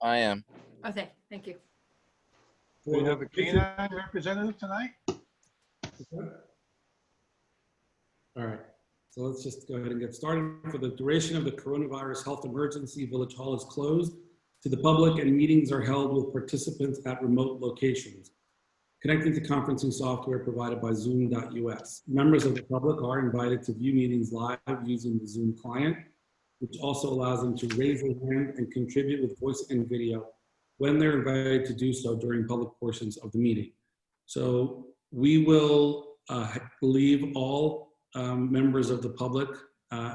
I am. Okay, thank you. Do we have a canine representative tonight? All right, so let's just go ahead and get started. For the duration of the coronavirus health emergency, Village Hall is closed to the public and meetings are held with participants at remote locations, connecting to conferencing software provided by Zoom.us. Members of the public are invited to view meetings live using the Zoom client, which also allows them to raise their hand and contribute with voice and video when they're invited to do so during public portions of the meeting. So we will leave all members of the public,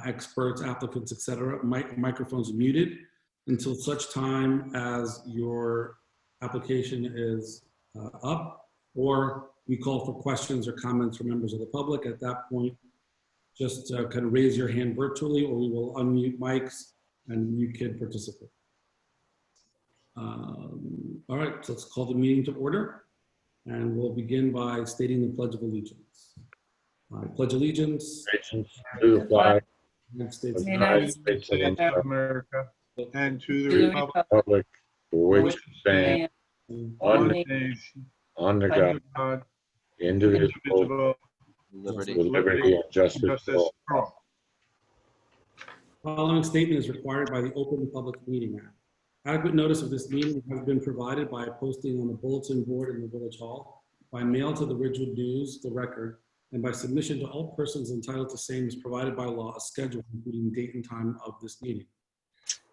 experts, applicants, etc., microphones muted until such time as your application is up, or we call for questions or comments from members of the public. At that point, just kind of raise your hand virtually, or we will unmute mics and you can participate. All right, so let's call the meeting to order, and we'll begin by stating the Pledge of Allegiance. I pledge allegiance To the flag United States of the of United States of America, and to To the the republic Republic for which it stands, one one nation, under under God, God, indivisible, indivisible, Liberty. with liberty and justice and for all. for all. Following statement is required by the Open Public Meeting Act. Adequate notice of this meeting has been provided by a posting on the bulletin board in the Village Hall, by mail to the Ridgewood News, the Record, and by submission to all persons entitled to same as provided by law, a schedule including date and time of this meeting.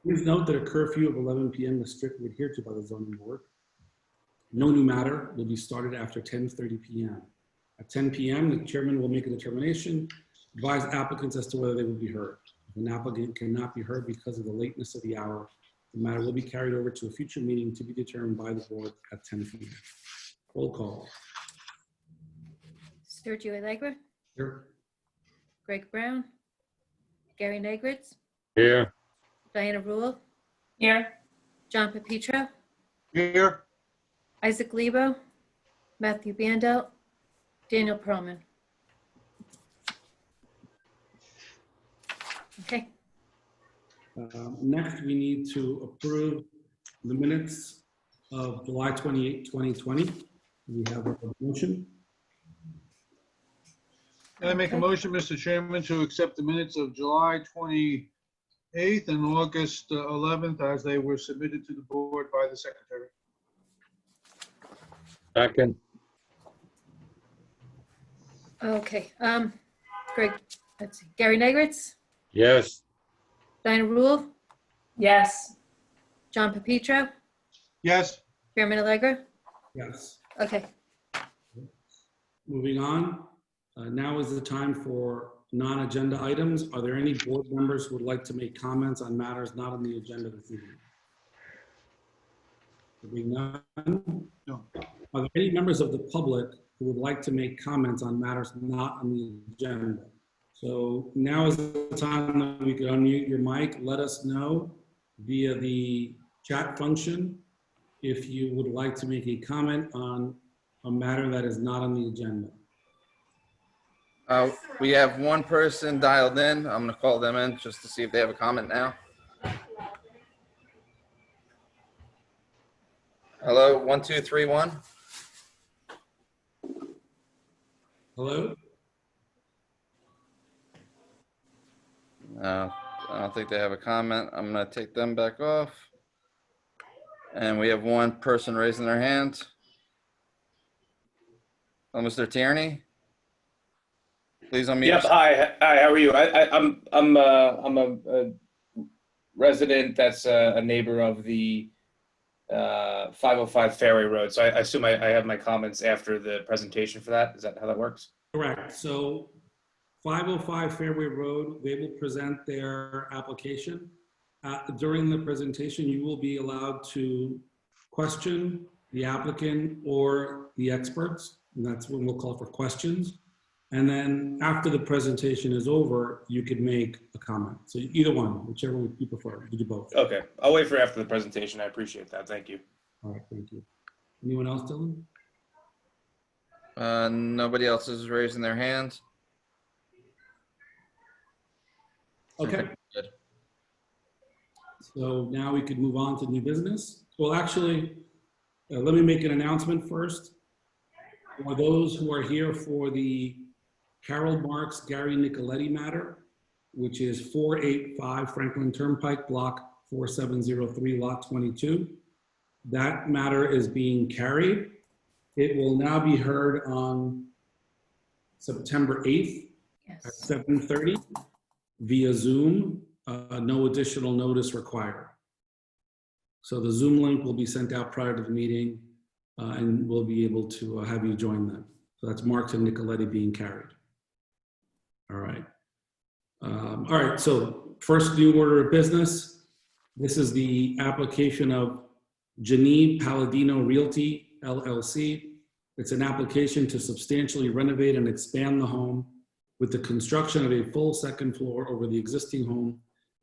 Please note that a curfew of 11 p.m. is strictly adhered to by the zoning board. No new matter will be started after 10:30 p.m. At 10 p.m., the chairman will make a determination, advise applicants as to whether they will be heard. If an applicant cannot be heard because of the lateness of the hour, the matter will be carried over to a future meeting to be determined by the board at 10 p.m. Roll call. Sergio Allegra, Here. Greg Brown, Gary Negritz, Here, Diana Rule, Here. John Pepetro, Here, Isaac Lebo, Matthew Bandel, Daniel Perlman. Okay, Next, we need to approve the minutes of July 28, 2020. We have a motion. I make a motion, Mr. Chairman, to accept the minutes of July 28th and August 11th as they were submitted to the board by the secretary. second, okay. Greg, let's see, Gary Negritz, yes, Diana Rule, Yes. John Pepetro, Yes, Chairman Allegra. Yes. Okay, Moving on. Now is the time for non-agenda items. Are there any board members who would like to make comments on matters not on the agenda this evening? Hearing none. No. Are there any members of the public who would like to make comments on matters not on the agenda? So now is the time that we can unmute your mic. Let us know via the chat function if you would like to make a comment on a matter that is not on the agenda. We have one person dialed in. I'm gonna call them in just to see if they have a comment now. Hello, 1231. Hello? No, I don't think they have a comment. I'm gonna take them back off. And we have one person raising their hand. Oh, Mr. Tierney? Please unmute. Yep. yourself. Hi. How are you? I'm a resident that's a neighbor of the 505 Fairway Road. So I assume I have my comments after the presentation for that. Is that how that works? Correct. So 505 Fairway Road, they will present their application. During the presentation, you will be allowed to question the applicant or the experts. And that's when we'll call for questions. And then after the presentation is over, you could make a comment. So either one, whichever you prefer. You do both. Okay. I'll wait for after the presentation. I appreciate that. Thank you. All right, thank you. Anyone else, Dylan? Nobody else is raising their hand. Okay. Good. So now we could move on to new business. Well, actually, let me make an announcement first. For those who are here for the Carol Marks, Gary Nicoletti matter, which is 485 Franklin Turnpike, block 4703, lot 22. That matter is being carried. It will now be heard on September 8th at Yes. 7:30 via Zoom. No additional notice required. So the Zoom link will be sent out prior to the meeting, and we'll be able to have you join them. So that's Marks and Nicoletti being carried. All right. All right, so first new order of business. This is the application of Janine Palladino Realty LLC. It's an application to substantially renovate and expand the home with the construction of a full second floor over the existing home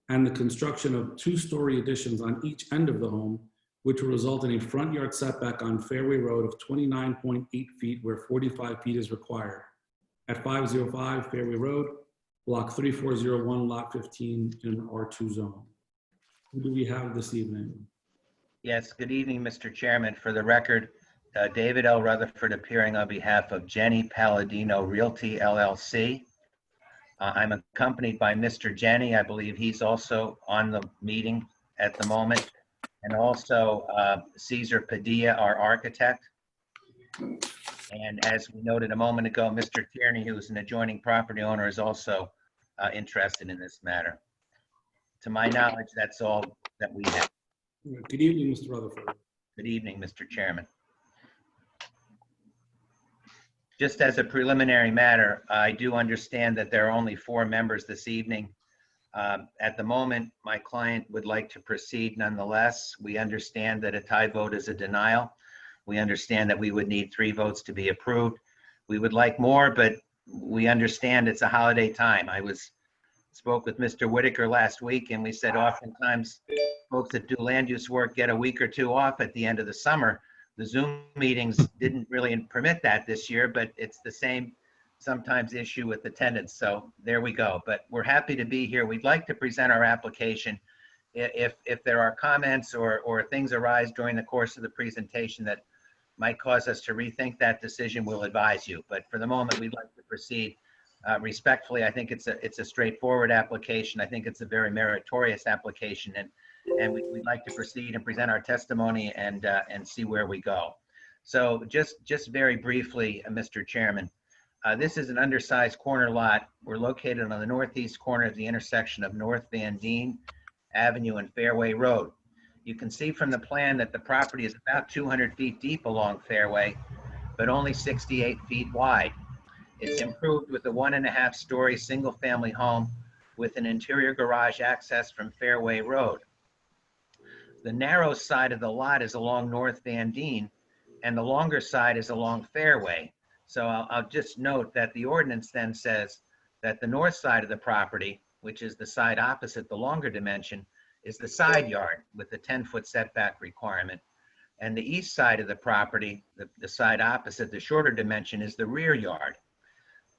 and the construction of 2-story additions on each end of the home, which will result in a front yard setback on Fairway Road of 29.8 feet where 45 feet is required at 505 Fairway Road, block 3401, lot 15 in R2 zone. Who do we have this evening? Yes, good evening, Mr. Chairman. For the record, David L. Rutherford appearing on behalf of Jenny Palladino Realty LLC. I'm accompanied by Mr. Jenny. I believe he's also on the meeting at the moment. And also Cesar Padilla, our architect. And as we noted a moment ago, Mr. Tierney, who is an adjoining property owner, is also interested in this matter. To my knowledge, that's all that we have. Good evening, Mr. Rutherford. Good evening, Mr. Chairman. Just as a preliminary matter, I do understand that there are only 4 members this evening. At the moment, my client would like to proceed nonetheless. We understand that a tie vote is a denial. We understand that we would need 3 votes to be approved. We would like more, but we understand it's a holiday time. I spoke with Mr. Whitaker last week, and we said oftentimes folks that do land use work get a week or 2 off at the end of the summer. The Zoom meetings didn't really permit that this year, but it's the same sometimes issue with attendance. So there we go. But we're happy to be here. We'd like to present our application. If there are comments or things arise during the course of the presentation that might cause us to rethink that decision, we'll advise you. But for the moment, we'd like to proceed respectfully. I think it's a straightforward application. I think it's a very meritorious application, and we'd like to proceed and present our testimony and see where we go. So just very briefly, Mr. Chairman, this is an undersized corner lot. We're located on the northeast corner of the intersection of North Van Deen Avenue and Fairway Road. You can see from the plan that the property is about 200 feet deep along Fairway, but only 68 feet wide. It's improved with a 1.5-story single-family home with an interior garage access from Fairway Road. The narrow side of the lot is along North Van Deen, and the longer side is along Fairway. So I'll just note that the ordinance then says that the north side of the property, which is the side opposite the longer dimension, is the side yard with the 10-foot setback requirement. And the east side of the property, the side opposite, the shorter dimension, is the rear yard.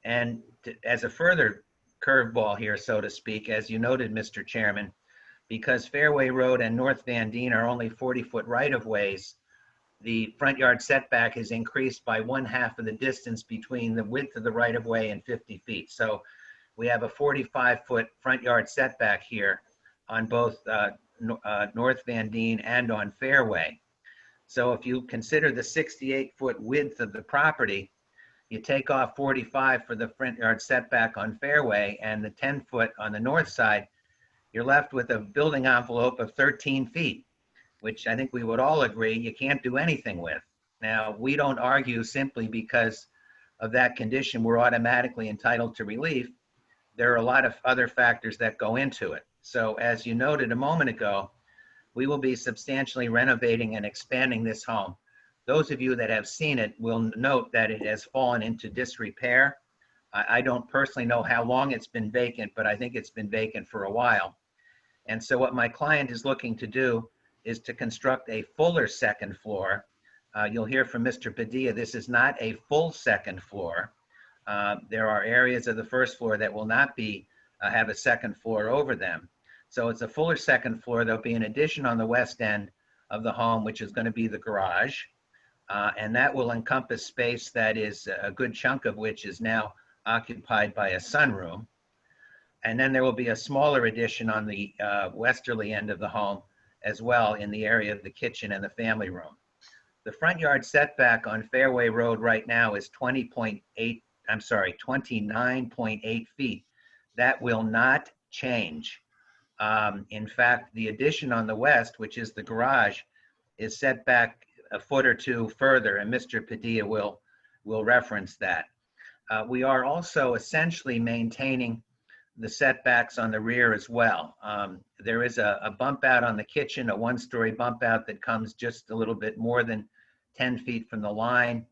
And as a further curveball here, so to speak, as you noted, Mr. Chairman, because Fairway Road and North Van Deen are only 40-foot right-of-ways, the front yard setback is increased by 1/2 of the distance between the width of the right-of-way and 50 feet. So we have a 45-foot front yard setback here on both North Van Deen and on Fairway. So if you consider the 68-foot width of the property, you take off 45 for the front yard setback on Fairway and the 10-foot on the north side, you're left with a building envelope of 13 feet, which I think we would all agree you can't do anything with. Now, we don't argue simply because of that condition we're automatically entitled to relief. There are a lot of other factors that go into it. So as you noted a moment ago, we will be substantially renovating and expanding this home. Those of you that have seen it will note that it has fallen into disrepair. I don't personally know how long it's been vacant, but I think it's been vacant for a while. And so what my client is looking to do is to construct a fuller second floor. You'll hear from Mr. Padilla, this is not a full second floor. There are areas of the first floor that will not have a second floor over them. So it's a fuller second floor. There'll be an addition on the west end of the home, which is going to be the garage. And that will encompass space that is a good chunk of which is now occupied by a sunroom. And then there will be a smaller addition on the westerly end of the home as well, in the area of the kitchen and the family room. The front yard setback on Fairway Road right now is 29.8 feet. That will not change. In fact, the addition on the west, which is the garage, is set back a foot or two further, and Mr. Padilla will reference that. We are also essentially maintaining the setbacks on the rear as well. There is a bump out on the kitchen, a one-story bump out that comes just a little bit more than 10 feet from the line.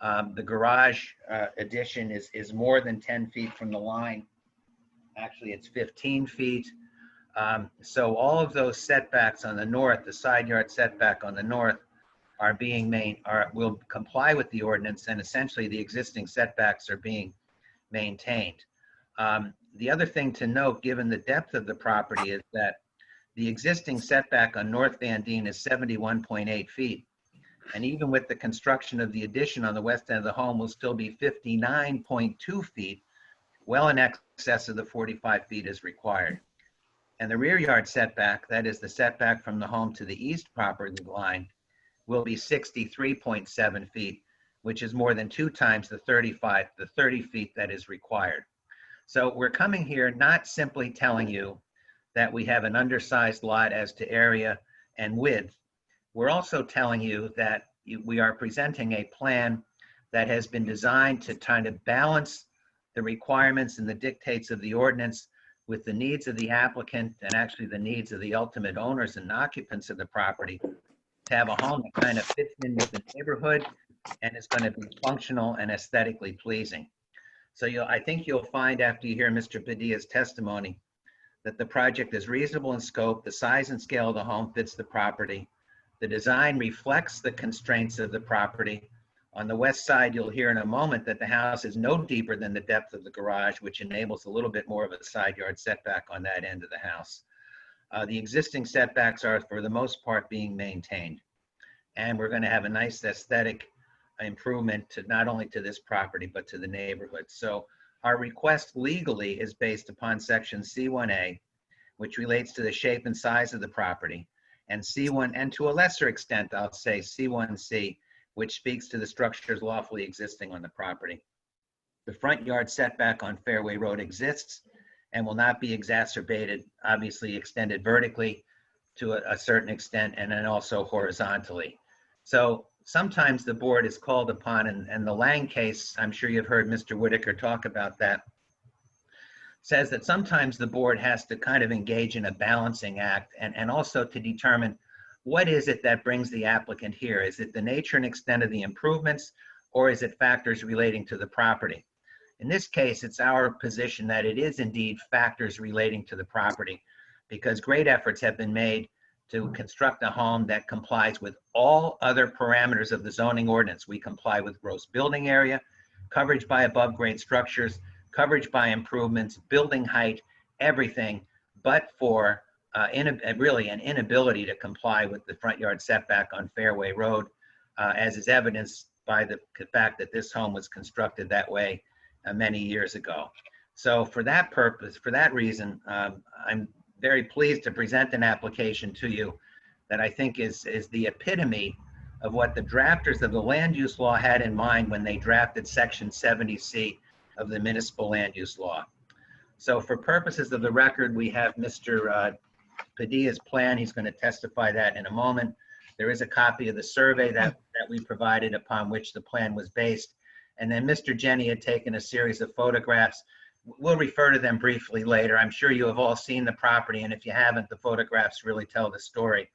The garage addition is more than 10 feet from the line. Actually, it's 15 feet. So all of those setbacks on the north, the side yard setback on the north, will comply with the ordinance, and essentially the existing setbacks are being maintained. The other thing to note, given the depth of the property, is that the existing setback on North Van Deen is 71.8 feet. And even with the construction of the addition on the west end of the home, will still be 59.2 feet, well in excess of the 45 feet as required. And the rear yard setback, that is the setback from the home to the east property line, will be 63.7 feet, which is more than 2 times the 30 feet that is required. So we're coming here not simply telling you that we have an undersized lot as to area and width. We're also telling you that we are presenting a plan that has been designed to kind of balance the requirements and the dictates of the ordinance with the needs of the applicant and actually the needs of the ultimate owners and occupants of the property, to have a home that kind of fits in with the neighborhood and is going to be functional and aesthetically pleasing. So I think you'll find, after you hear Mr. Padilla's testimony, that the project is reasonable in scope, the size and scale of the home fits the property, the design reflects the constraints of the property. On the west side, you'll hear in a moment that the house is no deeper than the depth of the garage, which enables a little bit more of a side yard setback on that end of the house. The existing setbacks are, for the most part, being maintained. And we're going to have a nice aesthetic improvement to not only to this property, but to the neighborhood. So our request legally is based upon section C1A, which relates to the shape and size of the property, and C1, and to a lesser extent, I'll say C1C, which speaks to the structures lawfully existing on the property. The front yard setback on Fairway Road exists and will not be exacerbated, obviously extended vertically to a certain extent, and then also horizontally. So sometimes the board is called upon, and the Lang case, I'm sure you've heard Mr. Whitaker talk about that, says that sometimes the board has to kind of engage in a balancing act and also to determine what is it that brings the applicant here. Is it the nature and extent of the improvements, or is it factors relating to the property? In this case, it's our position that it is indeed factors relating to the property, because great efforts have been made to construct a home that complies with all other parameters of the zoning ordinance. We comply with gross building area, coverage by above grade structures, coverage by improvements, building height, everything, but for really an inability to comply with the front yard setback on Fairway Road, as is evidenced by the fact that this home was constructed that way many years ago. So for that purpose, for that reason, I'm very pleased to present an application to you that I think is the epitome of what the drafters of the land use law had in mind when they drafted section 70C of the municipal land use law. So for purposes of the record, we have Mr. Padilla's plan. He's going to testify that in a moment. There is a copy of the survey that we provided upon which the plan was based. And then Mr. Jenny had taken a series of photographs. We'll refer to them briefly later. I'm sure you have all seen the property, and if you haven't, the photographs really tell the story.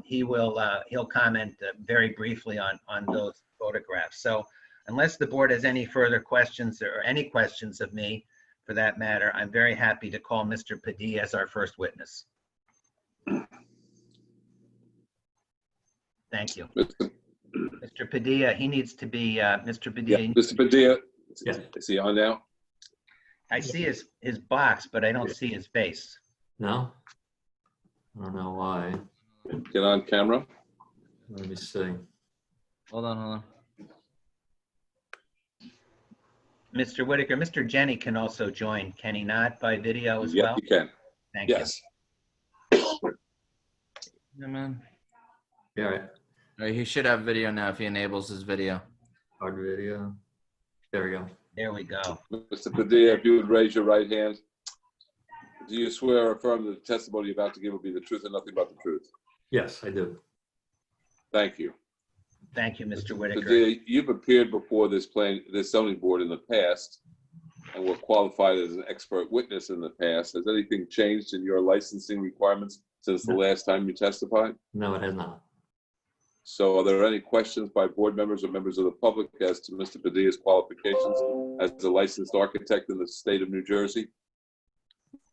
He'll comment very briefly on those photographs. So unless the board has any further questions or any questions of me, for that matter, I'm very happy to call Mr. Padilla as our first witness. Thank you. Mr. Padilla, he needs to be, Mr. Padilla. Yeah, Mr. Padilla, Yeah. is he on now? I see his box, but I don't see his face. No? I don't know why. Get on camera. Let me see. Hold on. Mr. Whitaker, Mr. Jenny can also join, can he not, by video as Yes, well? you can. Thank you. Yes. Yeah, man. Yeah, right. All right, he should have video now if he enables his video. Hard video. There we go. There we go. Mr. Padilla, if you would raise your right hand. Do you swear or affirm that the testimony you're about to give will be the truth and nothing but the truth? Yes, I do. Thank you. Thank you, Mr. Whitaker. Padilla, you've appeared before this zoning board in the past and were qualified as an expert witness in the past. Has anything changed in your licensing requirements since the last time you testified? No, it has not. So are there any questions by board members or members of the public as to Mr. Padilla's qualifications as a licensed architect in the state of New Jersey?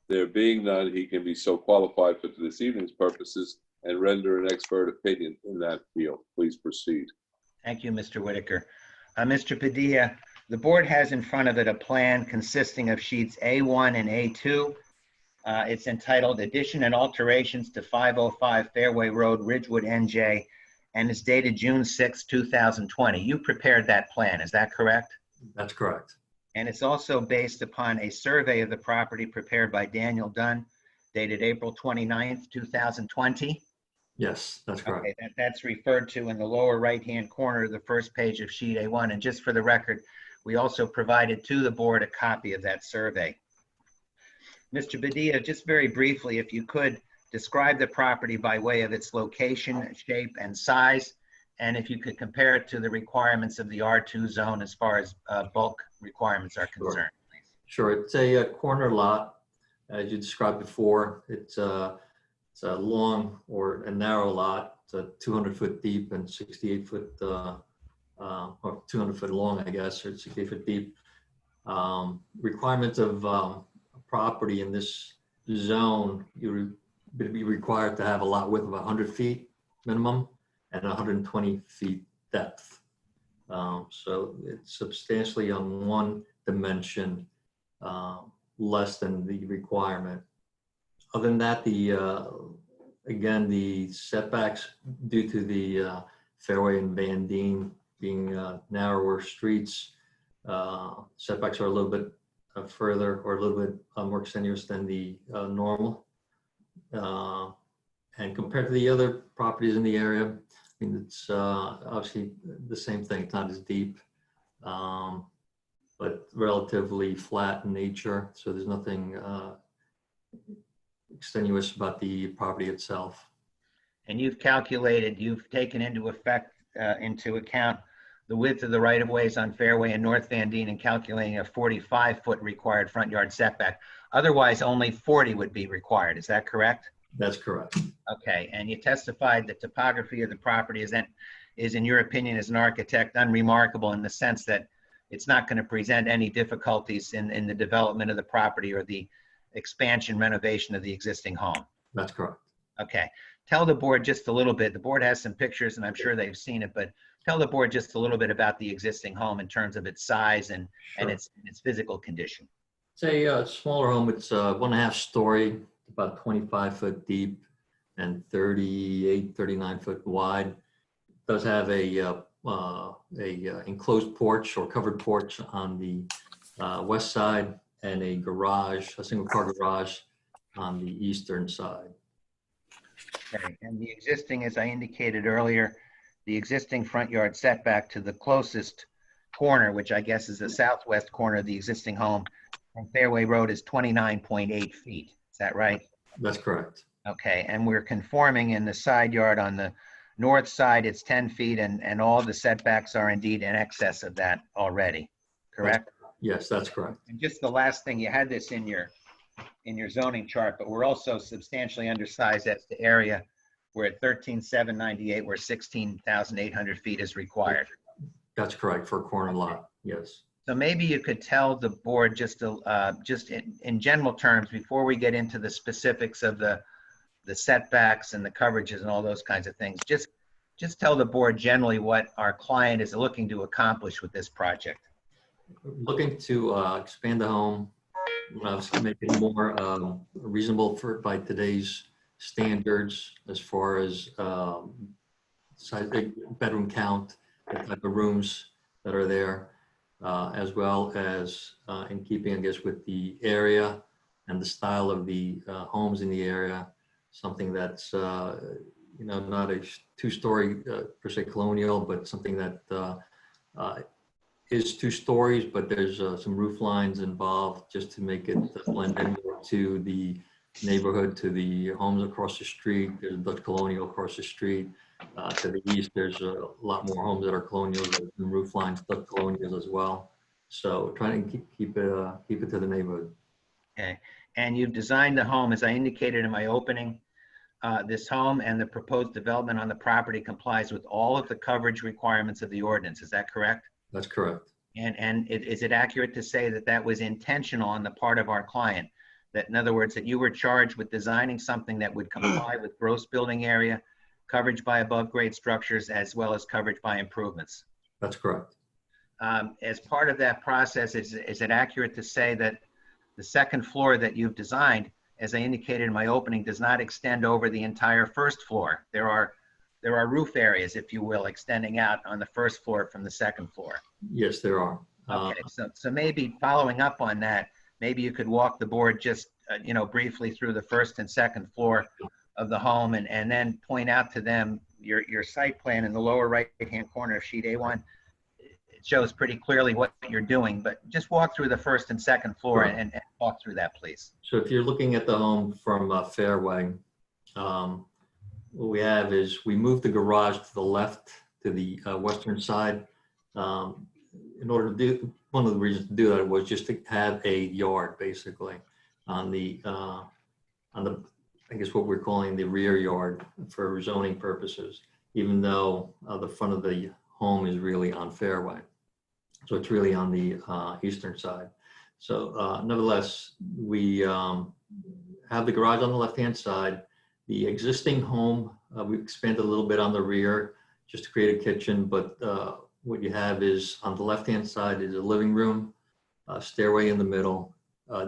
There being none, he can be so qualified for this evening's purposes and render an expert opinion in that field. Please proceed. Thank you, Mr. Whitaker. Mr. Padilla, the board has in front of it a plan consisting of sheets A1 and A2. It's entitled Addition and Alterations to 505 Fairway Road, Ridgewood, NJ, and it's dated June 6, 2020. You prepared that plan, is that correct? That's correct. And it's also based upon a survey of the property prepared by Daniel Dunn, dated April 29th, 2020. Yes, that's correct. Okay, that's referred to in the lower right-hand corner of the first page of sheet A1. And just for the record, we also provided to the board a copy of that survey. Mr. Padilla, just very briefly, if you could describe the property by way of its location, shape, and size, and if you could compare it to the requirements of the R2 zone as far as bulk requirements are concerned, please. Sure. It's a corner lot, as you described before. It's a long or a narrow lot. It's a 200-foot deep and 68-foot, or 200-foot long, I guess, or 68-foot deep. Requirements of property in this zone, you would be required to have a lot width of 100 feet minimum and 120 feet depth. So it's substantially on one dimension less than the requirement. Other than that, again, the setbacks due to the Fairway and Van Deen being narrower streets, setbacks are a little bit further or a little bit more extenuous than the normal. And compared to the other properties in the area, I mean, it's obviously the same thing. It's not as deep, but relatively flat in nature. So there's nothing extenuous about the property itself. And you've taken into account the width of the right-of-ways on Fairway and North Van Deen and calculating a 45-foot required front yard setback. Otherwise, only 40 would be required. Is that correct? That's correct. Okay, and you testified the topography of the property is, in your opinion, as an architect, unremarkable in the sense that it's not going to present any difficulties in the development of the property or the expansion renovation of the existing home. That's correct. Okay, tell the board just a little bit. The board has some pictures and I'm sure they've seen it, but tell the board just a little bit about the existing home in terms of its size and its physical condition. It's a smaller home. It's 1.5 story, about 25-foot deep and 39-foot wide. It does have a enclosed porch or covered porch on the west side and a garage, a single car garage on the eastern side. Okay, and the existing, as I indicated earlier, the existing front yard setback to the closest corner, which I guess is the southwest corner of the existing home from Fairway Road, is 29.8 feet. Is that right? That's correct. Okay, and we're conforming in the side yard on the north side, it's 10 feet, and all the setbacks are indeed in excess of that already, correct? Yes, that's correct. And just the last thing, you had this in your zoning chart, but we're also substantially undersized as to area. We're at 13,798, where 16,800 feet is required. That's correct for a corner lot. Yes. So maybe you could tell the board just in general terms, before we get into the specifics of the setbacks and the coverages and all those kinds of things, just tell the board generally what our client is looking to accomplish with this project. Looking to expand the home, obviously make it more reasonable by today's standards as far as size, bedroom count, the type of rooms that are there, as well as in keeping, I guess, with the area and the style of the homes in the area, something that's, not a two-story per se colonial, but something that is 2 stories, but there's some roof lines involved just to make it blend in more to the neighborhood, to the homes across the street. There's a Dutch colonial across the street. To the east, there's a lot more homes that are colonials and roof lines, Dutch colonials as well. So trying to keep it to the neighborhood. Okay, and you've designed the home, as I indicated in my opening. This home and the proposed development on the property complies with all of the coverage requirements of the ordinance. Is that correct? That's correct. And is it accurate to say that that was intentional on the part of our client? That, in other words, that you were charged with designing something that would comply with gross building area, coverage by above grade structures, as well as coverage by improvements? That's correct. As part of that process, is it accurate to say that the second floor that you've designed, as I indicated in my opening, does not extend over the entire first floor? There are roof areas, if you will, extending out on the first floor from the second floor. Yes, there are. Okay, so maybe following up on that, maybe you could walk the board just, briefly through the first and second floor of the home, and then point out to them your site plan in the lower right-hand corner of sheet A1. It shows pretty clearly what you're doing, but just walk through the first and second floor and walk through that, please. So if you're looking at the home from Fairway, what we have is we moved the garage to the left, to the western side. In order to do, one of the reasons to do that was just to have a yard basically on the, I guess what we're calling the rear yard for zoning purposes, even though the front of the home is really on Fairway. So it's really on the eastern side. So nevertheless, we have the garage on the left-hand side. The existing home, we expanded a little bit on the rear just to create a kitchen, but what you have is on the left-hand side is a living room, stairway in the middle,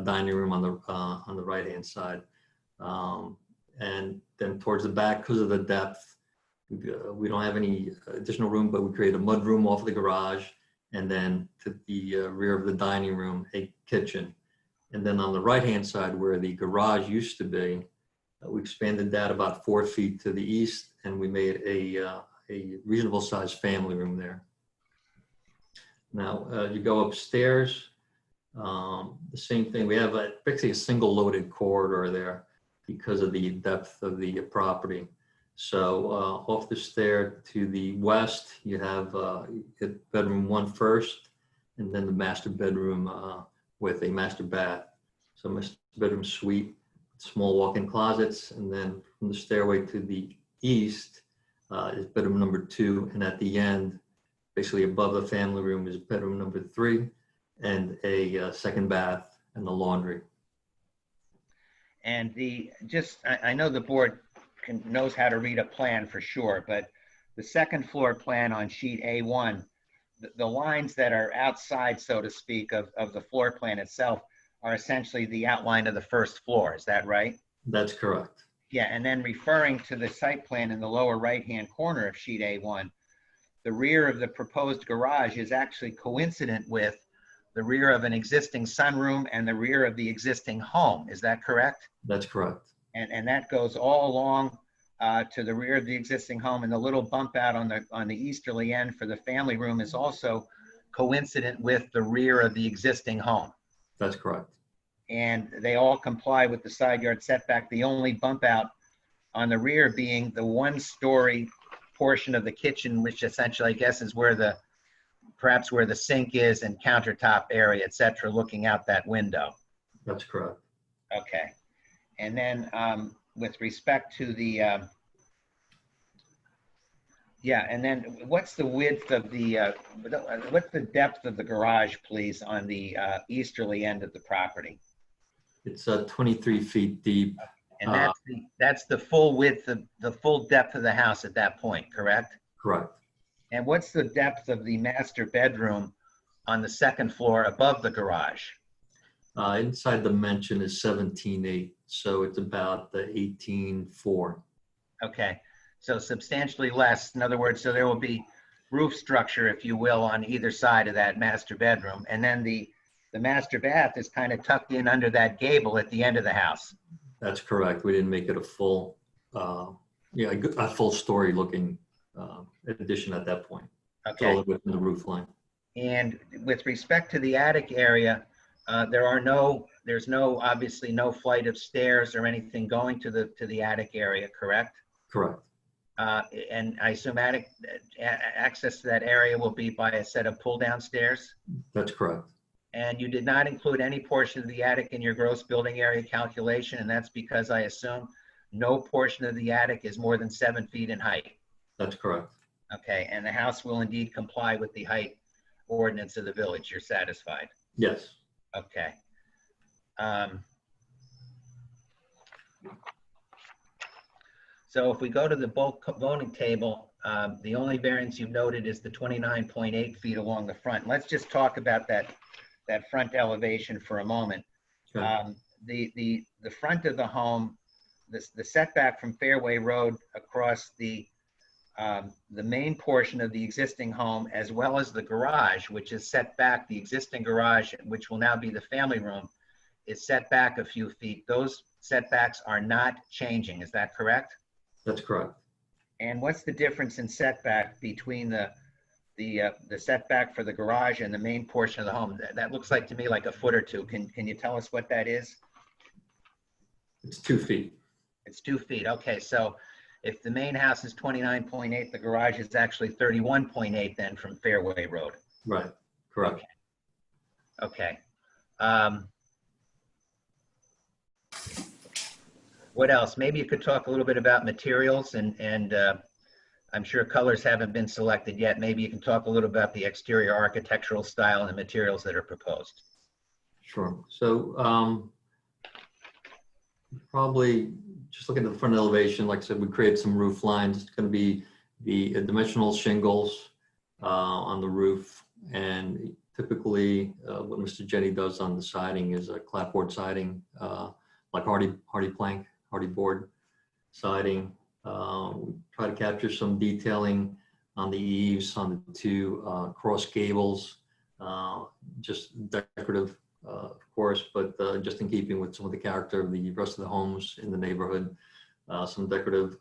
dining room on the right-hand side. And then towards the back, because of the depth, we don't have any additional room, but we create a mud room off of the garage, and then to the rear of the dining room, a kitchen. And then on the right-hand side where the garage used to be, we expanded that about 4 feet to the east, and we made a reasonable sized family room there. Now, you go upstairs, the same thing. We have basically a single loaded corridor there because of the depth of the property. So off the stair to the west, you have bedroom 1 first, and then the master bedroom with a master bath. So master bedroom suite, small walk-in closets, and then from the stairway to the east is bedroom number 2, and at the end, basically above the family room, is bedroom number 3, and a second bath and the laundry. And I know the board knows how to read a plan for sure, but the second floor plan on sheet A1, the lines that are outside, so to speak, of the floor plan itself are essentially the outline of the first floor. Is that right? That's correct. Yeah, and then referring to the site plan in the lower right-hand corner of sheet A1, the rear of the proposed garage is actually coincident with the rear of an existing sunroom and the rear of the existing home. Is that correct? That's correct. And that goes all along to the rear of the existing home, and the little bump out on the easterly end for the family room is also coincident with the rear of the existing home. That's correct. And they all comply with the side yard setback, the only bump out on the rear being the 1-story portion of the kitchen, which essentially, I guess, is perhaps where the sink is and countertop area, et cetera, looking out that window. That's correct. Okay. And then with respect to the, and then what's the width of the, what's the depth of the garage, please, on the easterly end of the property? It's 23 feet deep. And that's the full width of the full depth of the house at that point, correct? Correct. And what's the depth of the master bedroom on the second floor above the garage? Inside dimension is 17.8, so it's about the 18.4. Okay, so substantially less. In other words, so there will be roof structure, if you will, on either side of that master bedroom. And then the master bath is kind of tucked in under that gable at the end of the house. That's correct. We didn't make it a full, a full story looking addition at that point. It's Okay. all within the roof line. And with respect to the attic area, there's obviously no flight of stairs or anything going to the attic area, correct? Correct. And I assume access to that area will be by a set of pull-down stairs? That's correct. And you did not include any portion of the attic in your gross building area calculation, and that's because I assume no portion of the attic is more than 7 feet in height. That's correct. Okay, and the house will indeed comply with the height ordinance of the village. You're satisfied? Yes. Okay. So if we go to the bulk voting table, the only variance you've noted is the 29.8 feet along the front. Let's just talk about that front elevation for a moment. Okay. The front of the home, the setback from Fairway Road across the main portion of the existing home, as well as the garage, which is set back, the existing garage, which will now be the family room, is set back a few feet. Those setbacks are not changing. Is that correct? That's correct. And what's the difference in setback between the setback for the garage and the main portion of the home? That looks like to me like a foot or two. Can you tell us what that is? It's 2 feet. It's 2 feet. Okay, so if the main house is 29.8, the garage is actually 31.8 then from Fairway Road. Right. Correct. Okay. What else? Maybe you could talk a little bit about materials and I'm sure colors haven't been selected yet. Maybe you can talk a little about the exterior architectural style and the materials that are proposed. Sure. So probably just looking at the front elevation, like I said, we create some roof lines. It's going to be the dimensional shingles on the roof. And typically what Mr. Jenny does on the siding is a clapboard siding, like hardy plank, hardy board siding. We try to capture some detailing on the eaves, on the two cross gables, just decorative, of course, but just in keeping with some of the character of the rest of the homes in the neighborhood. Some decorative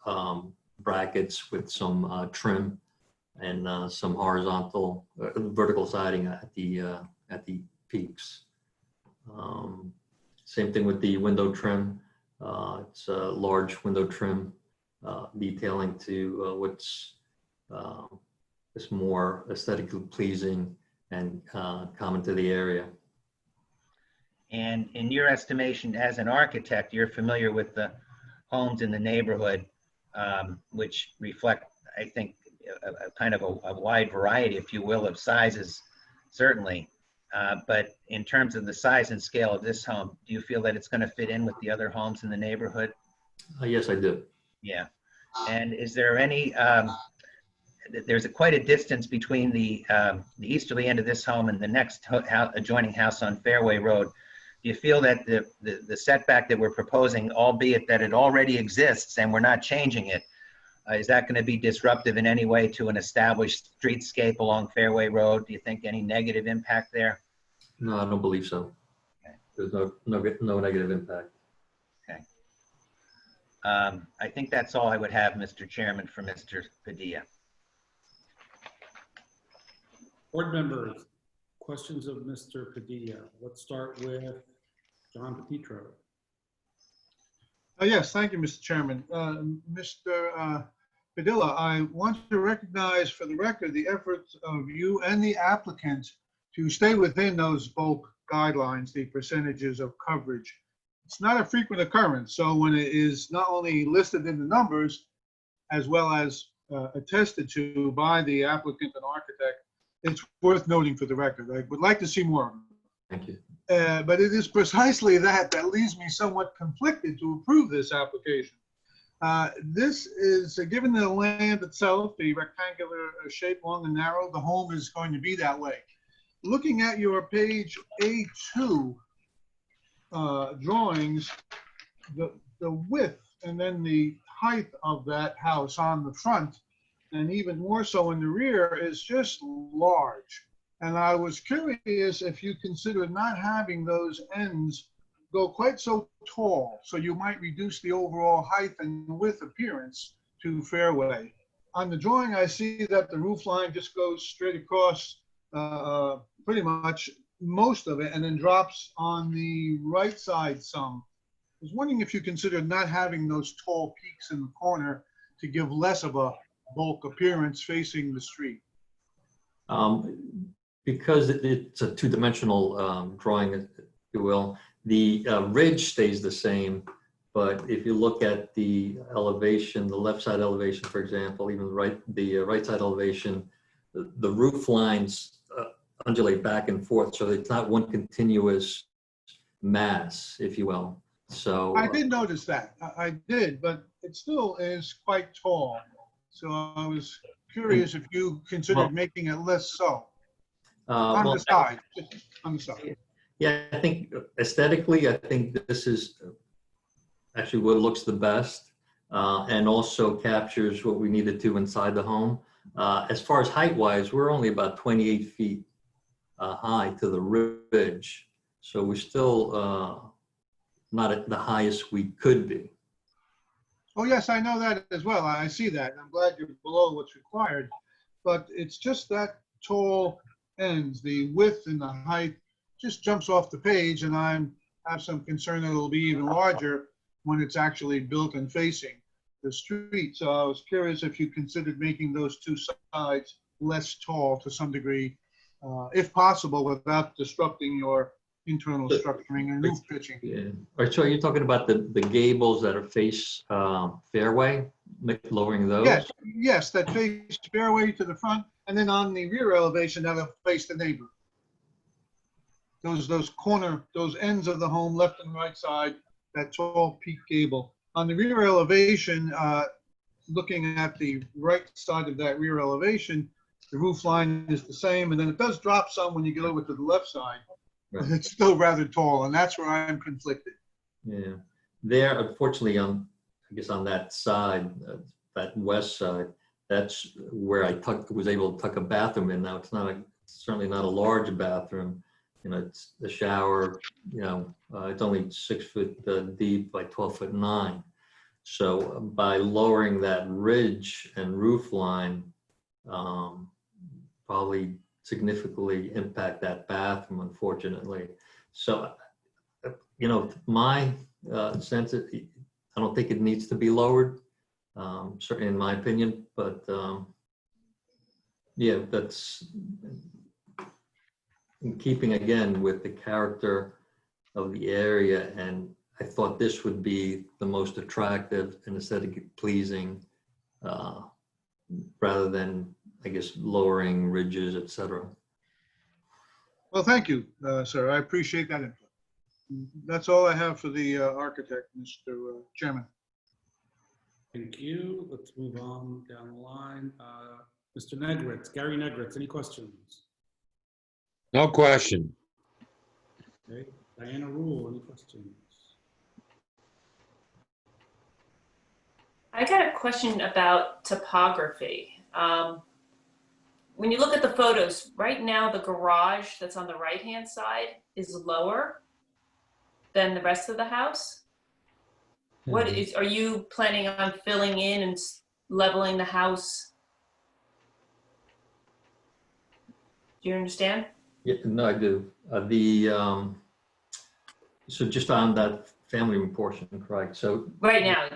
brackets with some trim and some horizontal, vertical siding at the peaks. Same thing with the window trim. It's a large window trim, detailing to what's is more aesthetically pleasing and common to the area. And in your estimation as an architect, you're familiar with the homes in the neighborhood, which reflect, I think, a kind of a wide variety, if you will, of sizes, certainly. But in terms of the size and scale of this home, do you feel that it's going to fit in with the other homes in the neighborhood? Yes, I do. Yeah. And is there any, there's quite a distance between the easterly end of this home and the next adjoining house on Fairway Road. Do you feel that the setback that we're proposing, albeit that it already exists and we're not changing it, is that going to be disruptive in any way to an established streetscape along Fairway Road? Do you think any negative impact there? No, I don't believe so. Okay. There's no negative impact. Okay. I think that's all I would have, Mr. Chairman, for Mr. Padilla. Board members, questions of Mr. Padilla. Let's start with John Petro. Yes, thank you, Mr. Chairman. Mr. Padilla, I want to recognize for the record the efforts of you and the applicant to stay within those bulk guidelines, the percentages of coverage. It's not a frequent occurrence, so when it is not only listed in the numbers, as well as attested to by the applicant and architect, it's worth noting for the record. I would like to see more of them. Thank you. But it is precisely that leaves me somewhat conflicted to approve this application. This is, given the land itself, the rectangular shape, long and narrow, the home is going to be that way. Looking at your page A2, drawings, the width and then the height of that house on the front, and even more so in the rear, is just large. And I was curious if you considered not having those ends go quite so tall, so you might reduce the overall height and width appearance to fairway. On the drawing, I see that the roof line just goes straight across pretty much most of it and then drops on the right side some. I was wondering if you considered not having those tall peaks in the corner to give less of a bulk appearance facing the street. Because it's a two-dimensional drawing, if you will, the ridge stays the same, but if you look at the elevation, the left side elevation, for example, even the right side elevation, the roof lines undulate back and forth, so it's not one continuous mass, if you will. So I did notice that. I did, but it still is quite tall. So I was curious if you considered making it less so. On well, the side, just on the side. yeah, I think aesthetically, I think this is actually what looks the best, and also captures what we needed to inside the home. As far as height-wise, we're only about 28 feet high to the ridge, so we're still not at the highest we could be. Oh, yes, I know that as well. I see that. I'm glad you're below what's required. But it's just that tall ends, the width and the height just jumps off the page, and I have some concern that it'll be even larger when it's actually built and facing the street. So I was curious if you considered making those two sides less tall to some degree, if possible, without disrupting your internal structuring and roof pitching. Yeah. All right, so you're talking about the gables that are face fairway, lowering those? Yes, yes, that face fairway to the front, and then on the rear elevation, that'll face the neighbor. Those ends of the home, left and right side, that tall peak gable. On the rear elevation, looking at the right side of that rear elevation, the roof line is the same, and then it does drop some when you get over to the left side. But it's still rather tall, and that's where I'm conflicted. Yeah, there, unfortunately, I guess on that side, that west side, that's where I was able to tuck a bathroom in. Now, it's certainly not a large bathroom. You know, it's the shower, you know, it's only 6 foot deep by 12'9". So by lowering that ridge and roof line, probably significantly impact that bathroom, unfortunately. So, you know, my sense, I don't think it needs to be lowered, certainly in my opinion, but yeah, that's in keeping again with the character of the area, and I thought this would be the most attractive and aesthetically pleasing, rather than, I guess, lowering ridges, etc. Well, thank you, sir. I appreciate that input. That's all I have for the architect, Mr. Chairman. Thank you. Let's move on down the line. Mr. Negritz, Gary Negritz, any questions? No question. Okay. Diana Rule, any questions? I got a question about topography. When you look at the photos, right now the garage that's on the right-hand side is lower than the rest of the house. What are you planning on filling in and leveling the house? Do you understand? Yeah, no, I do. So just on that family room portion, correct? So Right now,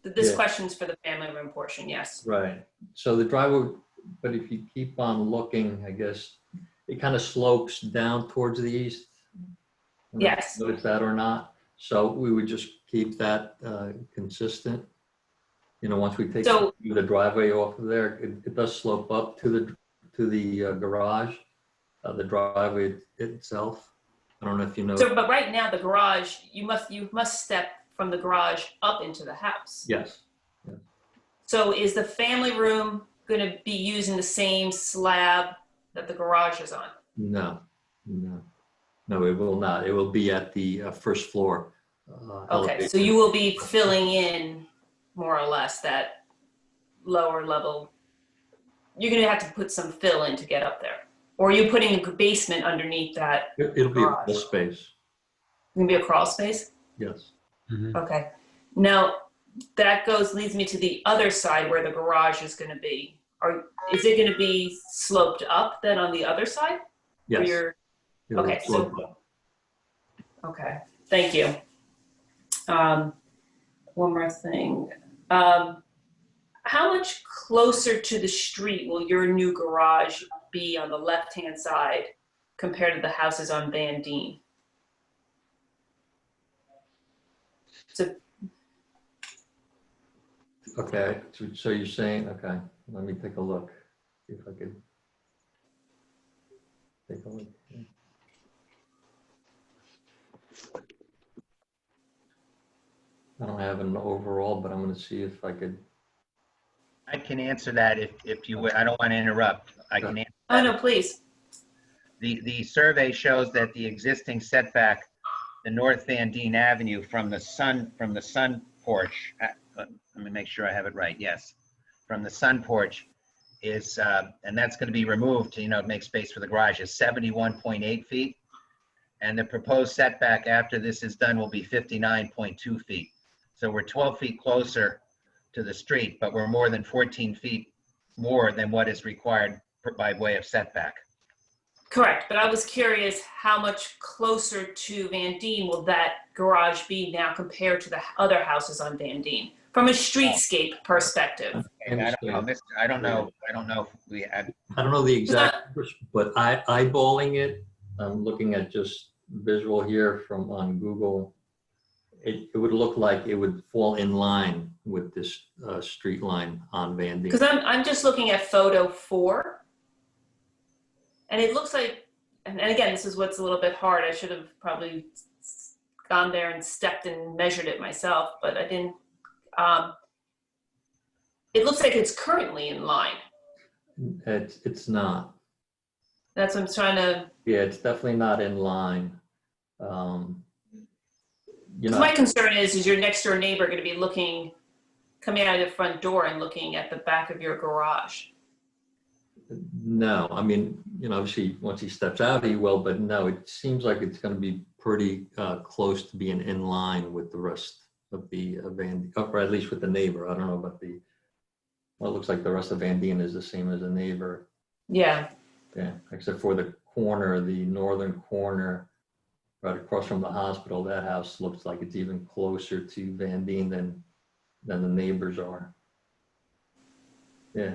this Yeah. question's for the family room portion, yes. right. So the driveway, but if you keep on looking, I guess it kind of slopes down towards the east. I don't know if Yes. you Notice that or not? So we would just keep that consistent. You know, once we take So- the driveway off of there, it does slope up to the garage, the driveway itself. I don't know if you know. So, but right now, the garage, you must step from the garage up into the house. Yes. So is the family room gonna be using the same slab that the garage is on? No. No, it will not. It will be at the first floor. Okay, so elevation. you will be filling in more or less that lower level. You're gonna have to put some fill in to get up there. Or are you putting a basement underneath that? It'll be a garage? full space, Gonna be a crawl space? yes. Okay. Now, that leads me to the other side where the garage is gonna be. Is it gonna be sloped up then on the other side? Or Yes. you're- It'll Okay, so- slope up. Okay, thank you. One more thing. How much closer to the street will your new garage be on the left-hand side compared to the houses on Van Deen? So, Okay, so you're saying, okay, let me take a look. See if I could take a look. I don't have an overall, but I'm gonna see if I could. I can answer that if you would. I don't want to interrupt. I can answer. oh no, please. The survey shows that the existing setback, the North Van Deen Avenue from the sun porch, let me make sure I have it right, yes. From the sun porch is, and that's going to be removed to, make space for the garage, is 71.8 feet. And the proposed setback after this is done will be 59.2 feet. So we're 12 feet closer to the street, but we're more than 14 feet more than what is required by way of setback. Correct, but I was curious how much closer to Van Deen will that garage be now compared to the other houses on Van Deen? From a streetscape perspective. And I don't know if we had. I don't know the exact, numbers, but eyeballing it, I'm looking at just visual here from on Google. It would look like it would fall in line with this street line on Van Deen. Because I'm just looking at photo 4. And it looks like, and again, this is what's a little bit hard. I should have probably gone there and stepped and measured it myself, but I didn't. It looks like it's currently in line. It's not. That's what I'm trying to. Yeah, it's definitely not in line. My concern is your next door neighbor going to be coming out of the front door and looking at the back of your garage? No, I mean, obviously once he steps out, he will, but no, it seems like it's going to be pretty close to being in line with the rest of the Van, or at least with the neighbor. I don't know about well, it looks like the rest of Van Deen is the same as the neighbor. Yeah. Yeah, except for the corner, the northern corner, right across from the hospital, that house looks like it's even closer to Van Deen than the neighbors are. Yeah.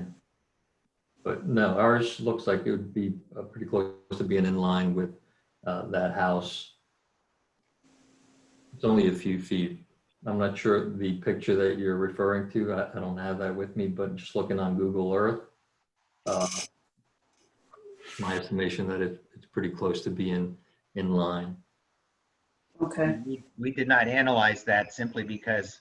But no, ours looks like it would be pretty close to being in line with that house. It's only a few feet. I'm not sure the picture that you're referring to, I don't have that with me, but just looking on Google Earth, my estimation that it's pretty close to being in line. Okay. We did not analyze that simply because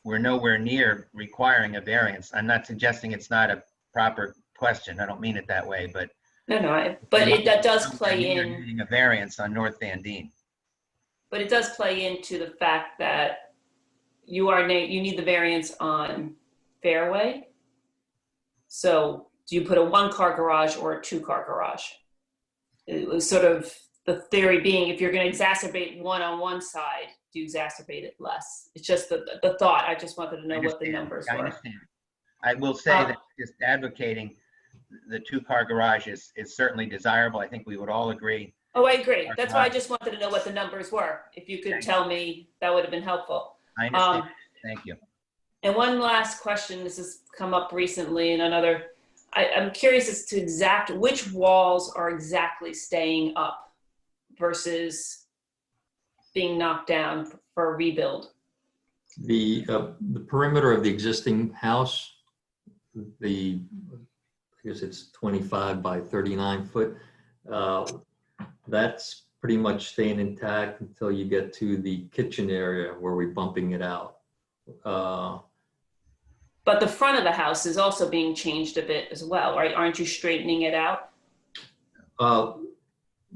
we're nowhere near requiring a variance. I'm not suggesting it's not a proper question. I don't mean it that way, but. No, but that does play in. Needing a variance on North Van Deen. But it does play into the fact that you need the variance on Fairway. So do you put a 1-car garage or a 2-car garage? It was sort of the theory being, if you're going to exacerbate one on one side, do you exacerbate it less? It's just the thought. I just wanted to know what the numbers I were. understand. I will say that just advocating the 2-car garage is certainly desirable. I think we would all agree. Oh, I agree. That's why I just wanted to know what the numbers were. If you could tell me, that would have been helpful. I understand. Thank you. And one last question. This has come up recently in another. I'm curious as to which walls are exactly staying up versus being knocked down for a rebuild. The perimeter of the existing house, I guess it's 25 by 39 foot. That's pretty much staying intact until you get to the kitchen area where we're bumping it out. But the front of the house is also being changed a bit as well, right? Aren't you straightening it out?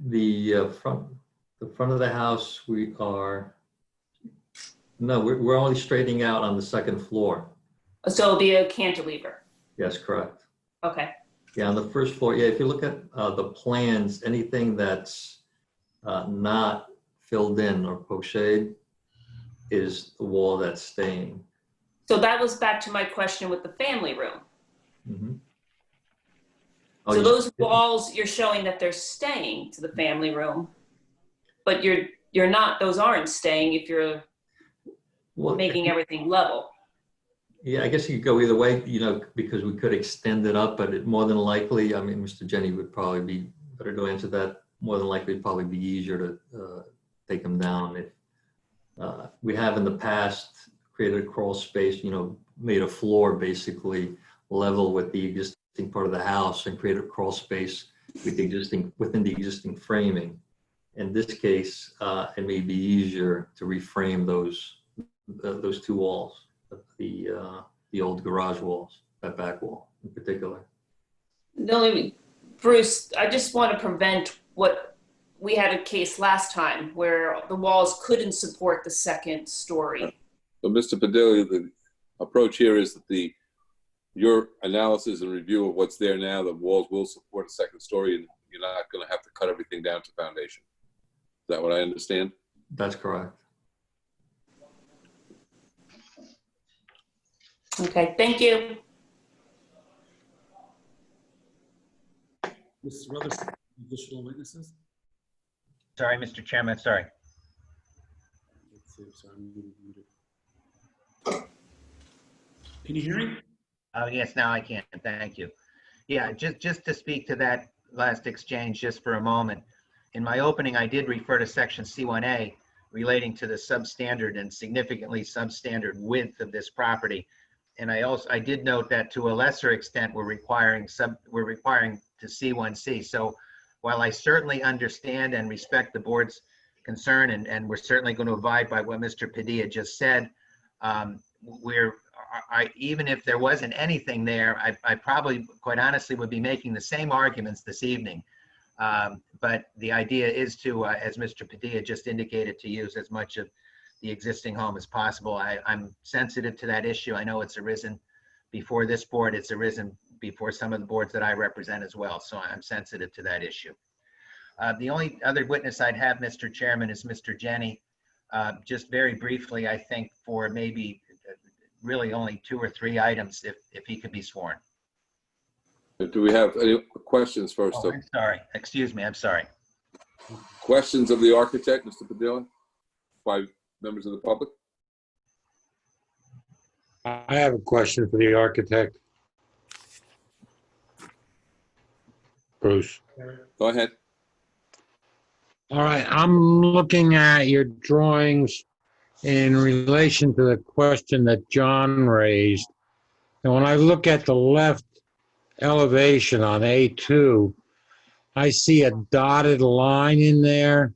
The the front of the house, we're only straightening out on the second floor. So it'll be a cantilever. Yes, correct. Okay. Yeah, on the first floor, yeah, if you look at the plans, anything that's not filled in or pochade is the wall that's staying. So that was back to my question with the family room. Mhm. So those walls, you're showing that they're staying to the family room, but you're not, those aren't staying if you're Well, making everything level. yeah, I guess you could go either way, because we could extend it up, but more than likely, I mean, Mr. Jenny would probably be better to answer that. More than likely, it'd probably be easier to take them down. If we have in the past created a crawl space, made a floor basically level with the existing part of the house and created a crawl space with within the existing framing. In this case, it may be easier to reframe those two walls, the old garage walls, that back wall in particular. Bruce, I just want to prevent what we had a case last time where the walls couldn't support the second story. So, Mr. Padilla, the approach here is that your analysis and review of what's there now, the walls will support a second story, and you're not going to have to cut everything down to foundation. Is that what I understand? That's correct. Okay, thank you. Mrs. Rutherford, additional witnesses? Sorry, Mr. Chairman, sorry. Let's see, sorry, I'm muted. Can you hear me? Oh, yes, now I can. Thank you. Yeah, just to speak to that last exchange just for a moment. In my opening, I did refer to section C1A relating to the substandard and significantly substandard width of this property. And I did note that to a lesser extent, we're requiring to C1C. So while I certainly understand and respect the board's concern, and we're certainly going to abide by what Mr. Padilla just said, even if there wasn't anything there, I probably, quite honestly, would be making the same arguments this evening. But the idea is to, as Mr. Padilla just indicated, to use as much of the existing home as possible. I'm sensitive to that issue. I know it's arisen before this board. It's arisen before some of the boards that I represent as well. So I'm sensitive to that issue. The only other witness I'd have, Mr. Chairman, is Mr. Jenny. Just very briefly, I think for maybe really only 2 or 3 items, if he could be sworn. Do we have any questions first? Oh, I'm sorry. Excuse me. I'm sorry. Questions of the architect, Mr. Padilla, by members of the public? I have a question for the architect. Bruce. Go ahead. All right, I'm looking at your drawings in relation to the question that John raised. And when I look at the left elevation on A2, I see a dotted line in there.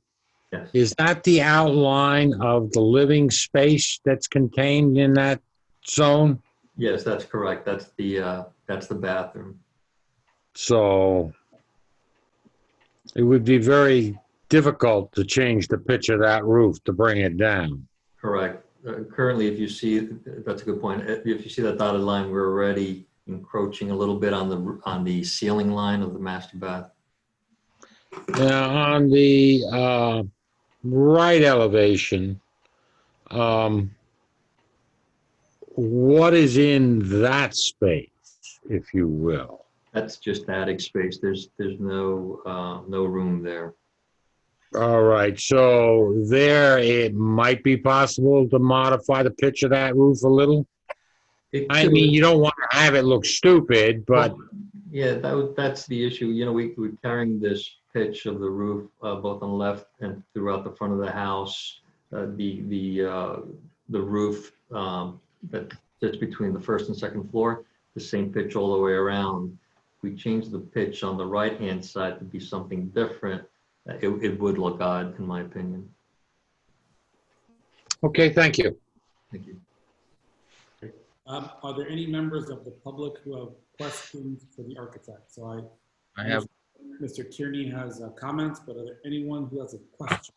Yes. Is that the outline of the living space that's contained in that zone? Yes, that's correct. That's the bathroom. So it would be very difficult to change the pitch of that roof to bring it down. Correct. Currently, if you see, that's a good point. If you see that dotted line, we're already encroaching a little bit on the ceiling line of the master bath. Now, on the right elevation, what is in that space, if you will? That's just attic space. There's no room there. All right, so there it might be possible to modify the pitch of that roof a little? I mean, you don't want to have it look stupid, but... Yeah, that's the issue. We're carrying this pitch of the roof both on the left and throughout the front of the house. The roof that sits between the first and second floor, the same pitch all the way around. If we change the pitch on the right-hand side to be something different, it would look odd, in my opinion. Okay, thank you. Thank you. Are there any members of the public who have questions for the architect? So I have. Mr. Kearney has comments, but are there anyone who has a question?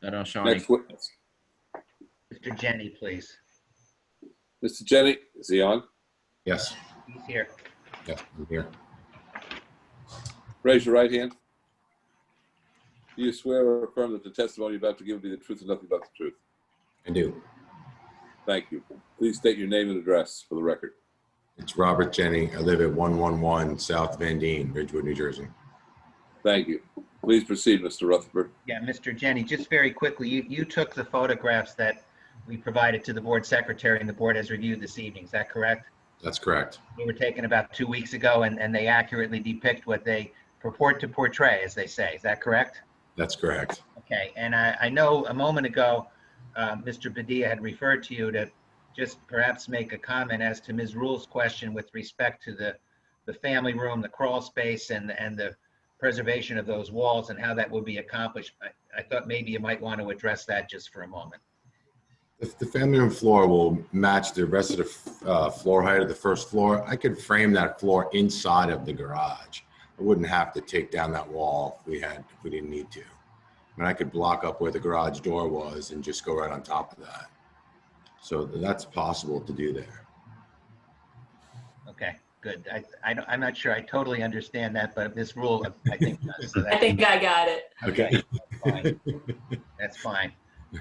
I don't show any. Next witness. Mr. Jenny, please. Mr. Jenny, is he on? Yes, He's here. yes, I'm here. Raise your right hand. Do you swear or affirm that the testimony you're about to give will be the truth and nothing but the truth? I do. Thank you. Please state your name and address for the record. It's Robert Jenny. I live at 111 South Van Deen, Ridgewood, New Jersey. Thank you. Please proceed, Mr. Rutherford. Yeah, Mr. Jenny, just very quickly, you took the photographs that we provided to the board secretary and the board has reviewed this evening. Is that correct? That's correct. They were taken about 2 weeks ago and they accurately depict what they purport to portray, as they say. Is that correct? That's correct. Okay, and I know a moment ago, Mr. Padilla had referred to you to just perhaps make a comment as to Ms. Rule's question with respect to the family room, the crawl space, and the preservation of those walls and how that would be accomplished. I thought maybe you might want to address that just for a moment. If the family room floor will match the rest of the floor height of the first floor, I could frame that floor inside of the garage. I wouldn't have to take down that wall if we didn't need to. I mean, I could block up where the garage door was and just go right on top of that. So that's possible to do there. Okay, good. I'm not sure I totally understand that, but Ms. Rule, I think does. So I think I got it. Okay. That's fine.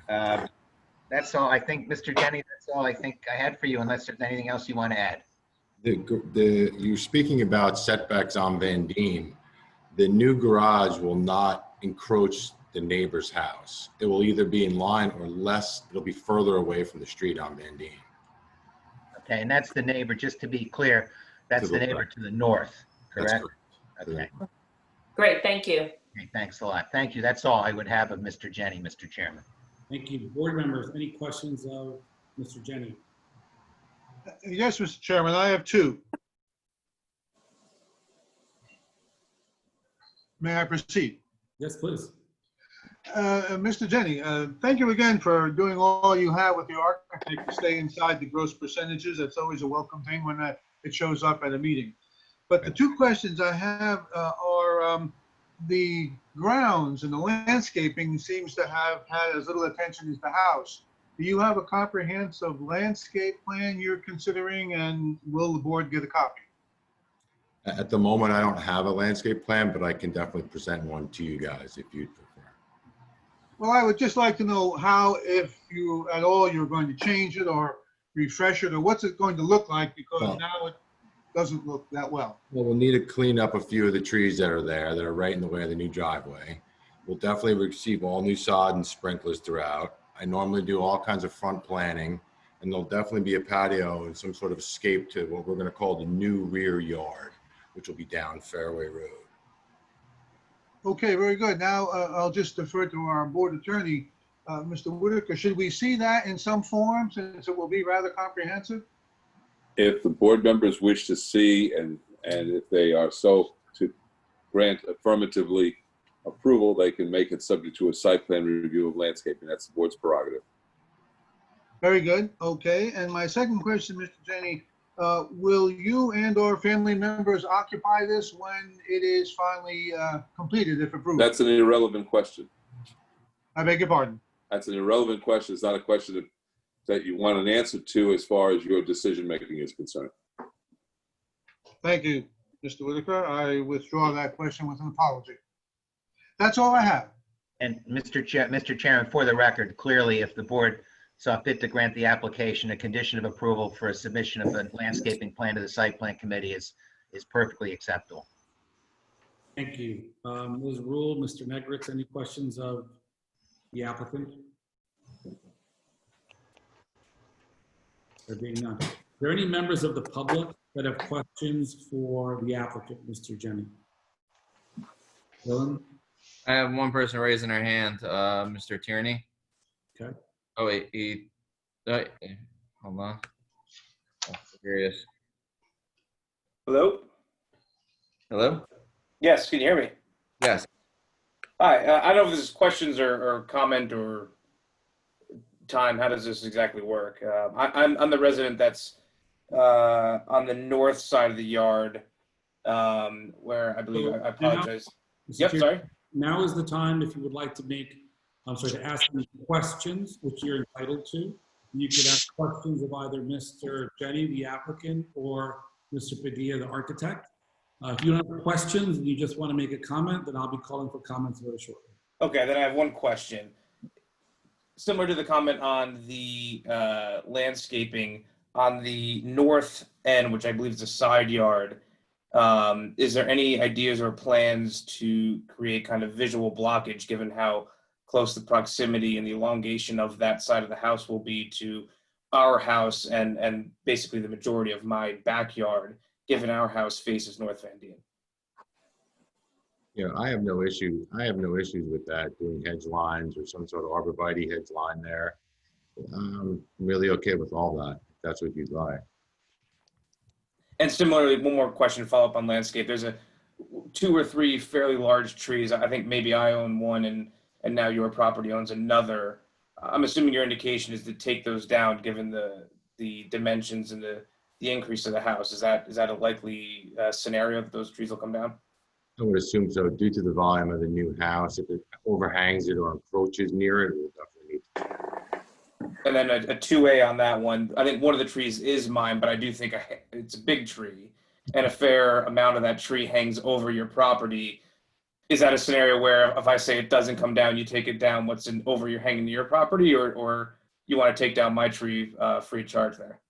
That's all. I think, Mr. Jenny, that's all I think I had for you, unless there's anything else you want to add. You're speaking about setbacks on Van Deen. The new garage will not encroach the neighbor's house. It will either be in line or less. It'll be further away from the street on Van Deen. Okay, and that's the neighbor, just to be clear, that's To the the neighbor left. to the north, That's correct? correct. Okay, Great, thank you. okay, thanks a lot. Thank you. That's all I would have of Mr. Jenny, Mr. Chairman. Thank you. Board members, any questions of Mr. Jenny? Yes, Mr. Chairman, I have two. May I proceed? Yes, please. Mr. Jenny, thank you again for doing all you have with your architect to stay inside the gross percentages. That's always a welcome thing when it shows up at a meeting. But the two questions I have are the grounds and the landscaping seems to have had as little attention as the house. Do you have a comprehensive landscape plan you're considering, and will the board get a copy? At the moment, I don't have a landscape plan, but I can definitely present one to you guys if you'd prefer. Well, I would just like to know how, if you at all, you're going to change it or refresh it, or what's it going to look like, because Well- now it doesn't look that well. Well, we'll need to clean up a few of the trees that are there that are right in the way of the new driveway. We'll definitely receive all new sod and sprinklers throughout. I normally do all kinds of front planning, and there'll definitely be a patio and some sort of escape to what we're going to call the new rear yard, which will be down Fairway Road. Okay, very good. Now, I'll just defer to our board attorney, Mr. Whitaker. Should we see that in some form, since it will be rather comprehensive? If the board members wish to see, and if they are so to grant affirmatively approval, they can make it subject to a site plan review of landscaping. That's the board's prerogative. Very good. Okay. And my second question, Mr. Jenny, will you and/or family members occupy this when it is finally completed, if approved? That's an irrelevant question. I beg your pardon. That's an irrelevant question. It's not a question that you want an answer to as far as your decision-making is concerned. Thank you, Mr. Whitaker. I withdraw that question with an apology. That's all I have. And Mr. Chairman, for the record, clearly, if the board saw fit to grant the application, a condition of approval for a submission of a landscaping plan to the site plan committee is perfectly acceptable. Thank you. Ms. Rule, Mr. Negritz, any questions of the applicant? There being none. Are there any members of the public that have questions for the applicant, Mr. Jenny? Dylan? I have one person raising their hand, Mr. Tierney. Okay. Oh, wait, hold on. I'm curious. Hello? Hello? Yes, can you hear me? Yes. Hi, I don't know if this is questions or comment or time. How does this exactly work? I'm the resident that's on the north side of the yard, where I believe, I apologize. Mr. Yep, Chair, sorry. Now is the time if you would like to make to ask me questions, which you're entitled to. You could ask questions of either Mr. Jenny, the applicant, or Mr. Padilla, the architect. If you don't have questions and you just want to make a comment, then I'll be calling for comments very shortly. Okay, then I have one question. Similar to the comment on the landscaping on the north end, which I believe is a side yard, is there any ideas or plans to create kind of visual blockage given how close the proximity and the elongation of that side of the house will be to our house and basically the majority of my backyard, given our house faces North Van Dien? You know, I have no issues with that, doing hedge lines or some sort of arborvitae hedge line there. I'm really okay with all that, if that's what you'd like. And similarly, one more question, follow up on landscape. There's 2 or 3 fairly large trees. I think maybe I own one and now your property owns another. I'm assuming your indication is to take those down given the dimensions and the increase of the house. Is that a likely scenario that those trees will come down? I would assume so, due to the volume of the new house. If it overhangs it or encroaches near it, we'll definitely need to. And then a 2A on that one. I think one of the trees is mine, but I do think it's a big tree, and a fair amount of that tree hangs over your property. Is that a scenario where if I say it doesn't come down, you take it down, what's over your hanging to your property, or you want to take down my tree free of charge there?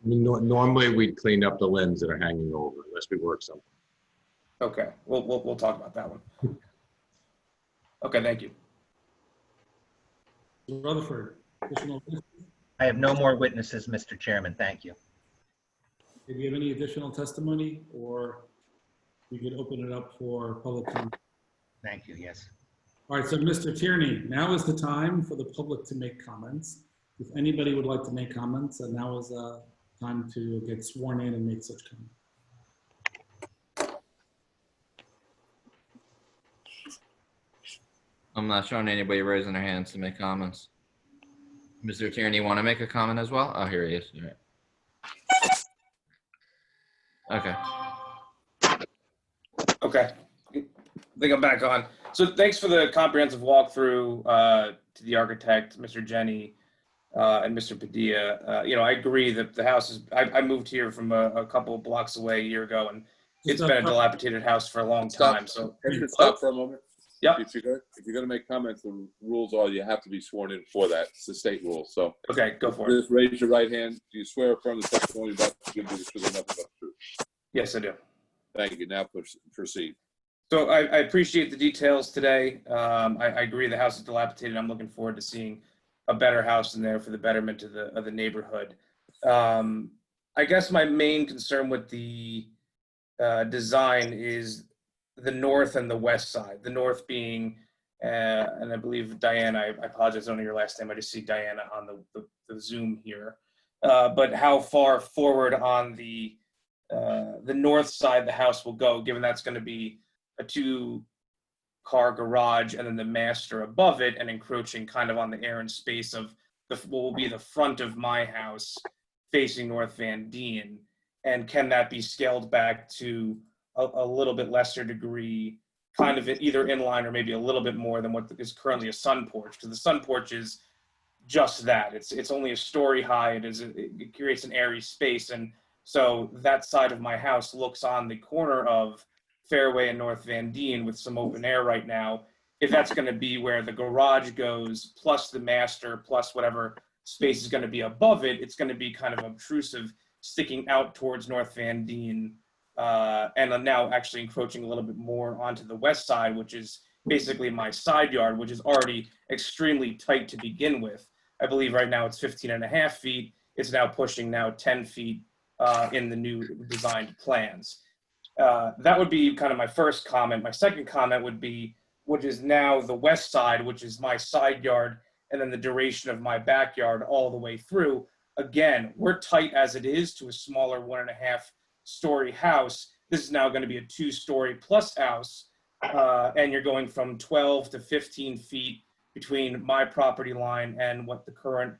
Normally, we'd clean up the limbs that are hanging over unless we work something. Okay, we'll talk about that one. Okay, thank you. Rutherford, additional witnesses? I have no more witnesses, Mr. Chairman. Thank you. Do you have any additional testimony, or we could open it up for public comment? Thank you, yes. All right, so Mr. Tierney, now is the time for the public to make comments. If anybody would like to make comments, and now is time to get sworn in and make such comments. I'm not showing anybody raising their hands to make comments. Mr. Tierney, you want to make a comment as well? Oh, here he is. All right. Okay. Okay, I think I'm back on. So thanks for the comprehensive walkthrough to the architect, Mr. Jenny, and Mr. Padilla. I agree that the house is, I moved here from a couple of blocks away a year ago, and it's been a dilapidated house for a long time. So Stop for a moment. Yeah. If you're going to make comments, the rules are you have to be sworn in for that. It's the state rule. So okay, go for it. Just raise your right hand. Do you swear affirm the testimony about to give you the truth and nothing but the truth? Yes, I do. Thank you. Now proceed. So I appreciate the details today. I agree the house is dilapidated. I'm looking forward to seeing a better house in there for the betterment of the neighborhood. I guess my main concern with the design is the north and the west side. The north being, and I believe Diana, I apologize, I don't know your last name. I just see Diana on the Zoom here. But how far forward on the north side the house will go, given that's going to be a 2-car garage and then the master above it and encroaching kind of on the air and space of what will be the front of my house facing North Van Dien. And can that be scaled back to a little bit lesser degree, kind of either in line or maybe a little bit more than what is currently a sun porch? Because the sun porch is just that. It's only a story high. It creates an airy space. And so that side of my house looks on the corner of Fairway and North Van Dien with some open air right now. If that's going to be where the garage goes, plus the master, plus whatever space is going to be above it, it's going to be kind of obtrusive, sticking out towards North Van Dien, and now actually encroaching a little bit more onto the west side, which is basically my side yard, which is already extremely tight to begin with. I believe right now it's 15.5 feet. It's now pushing 10 feet in the new designed plans. That would be kind of my first comment. My second comment would be, which is now the west side, which is my side yard, and then the duration of my backyard all the way through. Again, we're tight as it is to a smaller 1.5-story house. This is now going to be a 2-story plus house, and you're going from 12 to 15 feet between my property line and what the current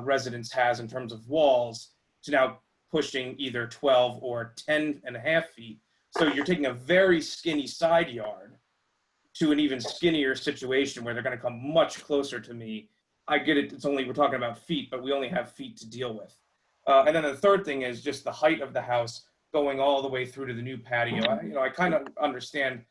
residence has in terms of walls, to now pushing either 12 or 10.5 feet. So you're taking a very skinny side yard to an even skinnier situation where they're going to come much closer to me. I get it. It's only, we're talking about feet, but we only have feet to deal with. And then the third thing is just the height of the house going all the way through to the new patio. I kind of understand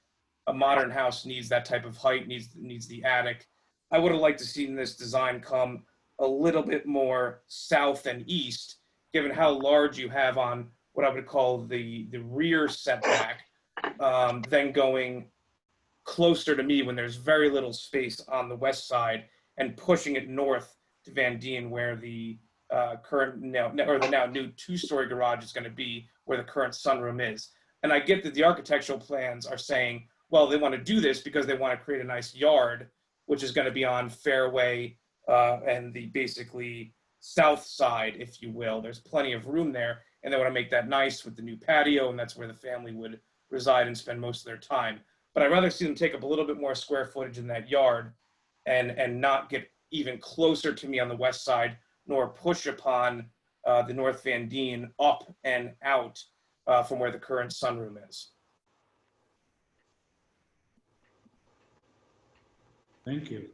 a modern house needs that type of height, needs the attic. I would have liked to see this design come a little bit more south and east, given how large you have on what I would call the rear setback, then going closer to me when there's very little space on the west side, and pushing it north to Van Dien, where the now new two-story garage is going to be, where the current sunroom is. And I get that the architectural plans are saying, well, they want to do this because they want to create a nice yard, which is going to be on Fairway and the basically south side, if you will. There's plenty of room there, and they want to make that nice with the new patio, and that's where the family would reside and spend most of their time. But I'd rather see them take up a little bit more square footage in that yard and not get even closer to me on the west side, nor push upon the North Van Dien up and out from where the current sunroom is. Thank you.